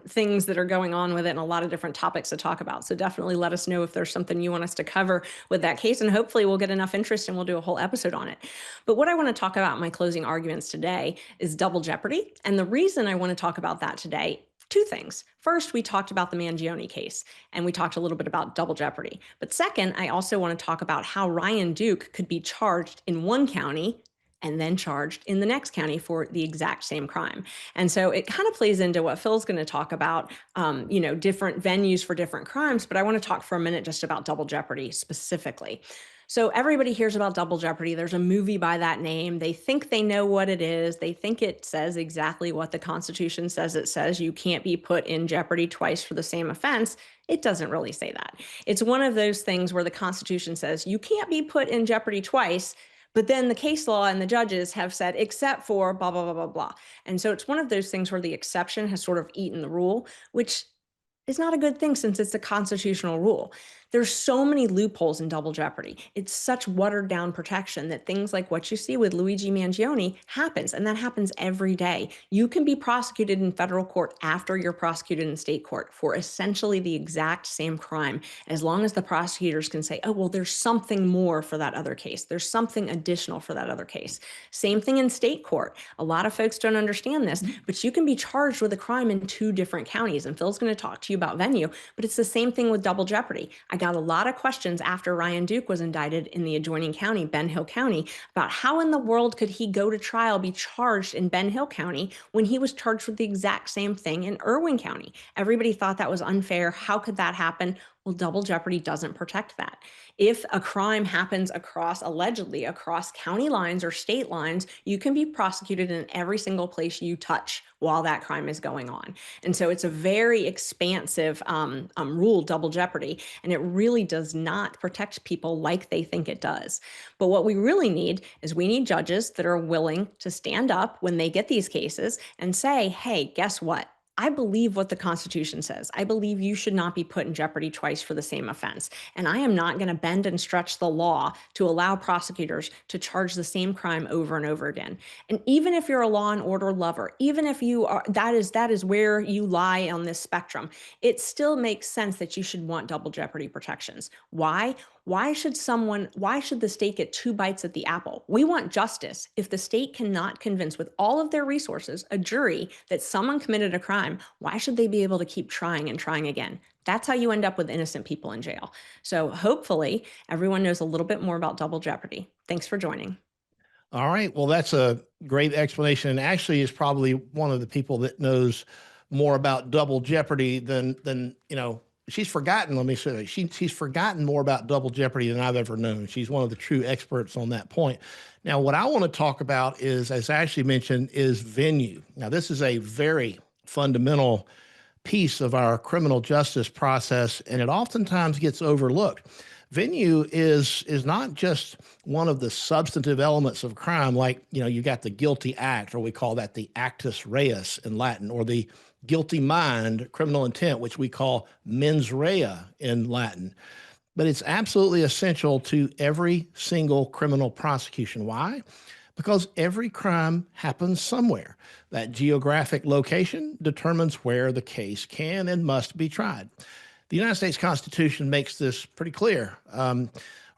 Speaker 2: things that are going on with it and a lot of different topics to talk about. So definitely let us know if there's something you want us to cover with that case, and hopefully we'll get enough interest and we'll do a whole episode on it. But what I want to talk about in my closing arguments today is double jeopardy. And the reason I want to talk about that today Two things. First, we talked about the Mangione case, and we talked a little bit about double jeopardy. But second, I also want to talk about how Ryan Duke could be charged in one county and then charged in the next county for the exact same crime. And so it kind of plays into what Phil's going to talk about, different venues for different crimes. But I want to talk for a minute just about double jeopardy specifically. So everybody hears about double jeopardy. There's a movie by that name. They think they know what it is. They think it says exactly what the Constitution says it says. You can't be put in jeopardy twice for the same offense. It doesn't really say that. It's one of those things where the Constitution says you can't be put in jeopardy twice, but then the case law and the judges have said, except for blah, blah, blah, blah, blah. And so it's one of those things where the exception has sort of eaten the rule, which is not a good thing since it's a constitutional rule. There's so many loopholes in double jeopardy. It's such watered down protection that things like what you see with Luigi Mangione happens, and that happens every day. You can be prosecuted in federal court after you're prosecuted in state court for essentially the exact same crime, as long as the prosecutors can say, oh, well, there's something more for that other case. There's something additional for that other case. Same thing in state court. A lot of folks don't understand this, but you can be charged with a crime in two different counties, and Phil's going to talk to you about venue, but it's the same thing with double jeopardy. I got a lot of questions after Ryan Duke was indicted in the adjoining county, Ben Hill County, about how in the world could he go to trial, be charged in Ben Hill County when he was charged with the exact same thing in Irwin County. Everybody thought that was unfair. How could that happen? Well, double jeopardy doesn't protect that. If a crime happens allegedly across county lines or state lines, you can be prosecuted in every single place you touch while that crime is going on. And so it's a very expansive rule, double jeopardy, and it really does not protect people like they think it does. But what we really need is we need judges that are willing to stand up when they get these cases and say, hey, guess what? I believe what the Constitution says. I believe you should not be put in jeopardy twice for the same offense. And I am not going to bend and stretch the law to allow prosecutors to charge the same crime over and over again. And even if you're a law and order lover, even if you are, that is where you lie on this spectrum, it still makes sense that you should want double jeopardy protections. Why? Why should the state get two bites at the apple? We want justice. If the state cannot convince with all of their resources a jury that someone committed a crime, why should they be able to keep trying and trying again? That's how you end up with innocent people in jail. So hopefully everyone knows a little bit more about double jeopardy. Thanks for joining.
Speaker 1: All right. Well, that's a great explanation, and actually is probably one of the people that knows more about double jeopardy than she's forgotten. Let me say that she's forgotten more about double jeopardy than I've ever known. She's one of the true experts on that point. Now, what I want to talk about is, as Ashley mentioned, is venue. Now, this is a very fundamental piece of our criminal justice process, and it oftentimes gets overlooked. Venue is not just one of the substantive elements of crime, like, you got the guilty act, or we call that the actus reus in Latin, or the guilty mind, criminal intent, which we call mens rea in Latin. But it's absolutely essential to every single criminal prosecution. Why? Because every crime happens somewhere. That geographic location determines where the case can and must be tried. The United States Constitution makes this pretty clear.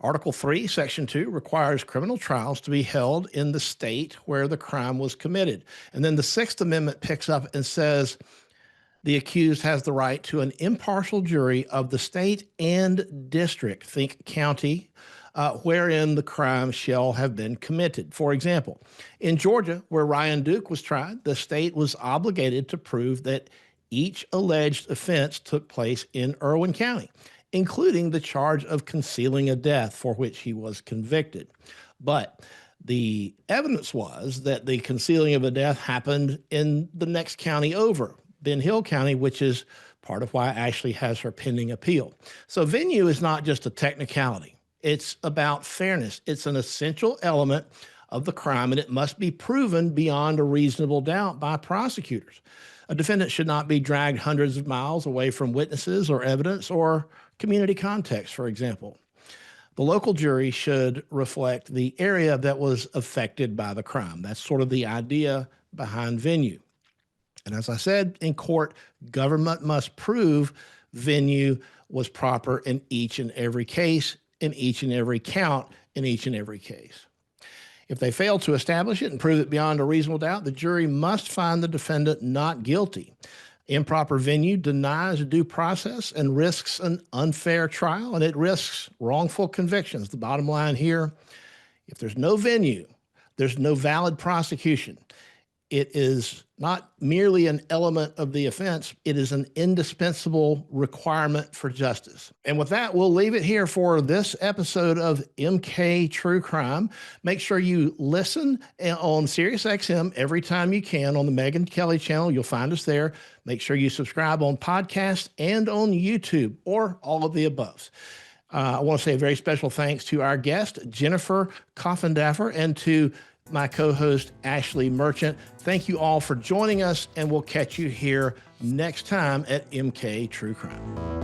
Speaker 1: Article 3, Section 2 requires criminal trials to be held in the state where the crime was committed. And then the Sixth Amendment picks up and says the accused has the right to an impartial jury of the state and district, think county, wherein the crime shall have been committed. For example, in Georgia, where Ryan Duke was tried, the state was obligated to prove that each alleged offense took place in Irwin County, including the charge of concealing a death for which he was convicted. But the evidence was that the concealing of a death happened in the next county over, Ben Hill County, which is part of why Ashley has her pending appeal. So venue is not just a technicality. It's about fairness. It's an essential element of the crime, and it must be proven beyond a reasonable doubt by prosecutors. A defendant should not be dragged hundreds of miles away from witnesses or evidence or community context, for example. The local jury should reflect the area that was affected by the crime. That's sort of the idea behind venue. And as I said, in court, government must prove venue was proper in each and every case, in each and every count, in each and every case. If they fail to establish it and prove it beyond a reasonable doubt, the jury must find the defendant not guilty. Improper venue denies due process and risks an unfair trial, and it risks wrongful convictions. The bottom line here, if there's no venue, there's no valid prosecution. It is not merely an element of the offense, it is an indispensable requirement for justice. And with that, we'll leave it here for this episode of MK True Crime. Make sure you listen on SiriusXM every time you can on the Megyn Kelly channel. You'll find us there. Make sure you subscribe on podcast and on YouTube, or all of the above. I want to say a very special thanks to our guest, Jennifer Coffindaffer, and to my co-host, Ashley Merchant. Thank you all for joining us, and we'll catch you here next time at MK True Crime.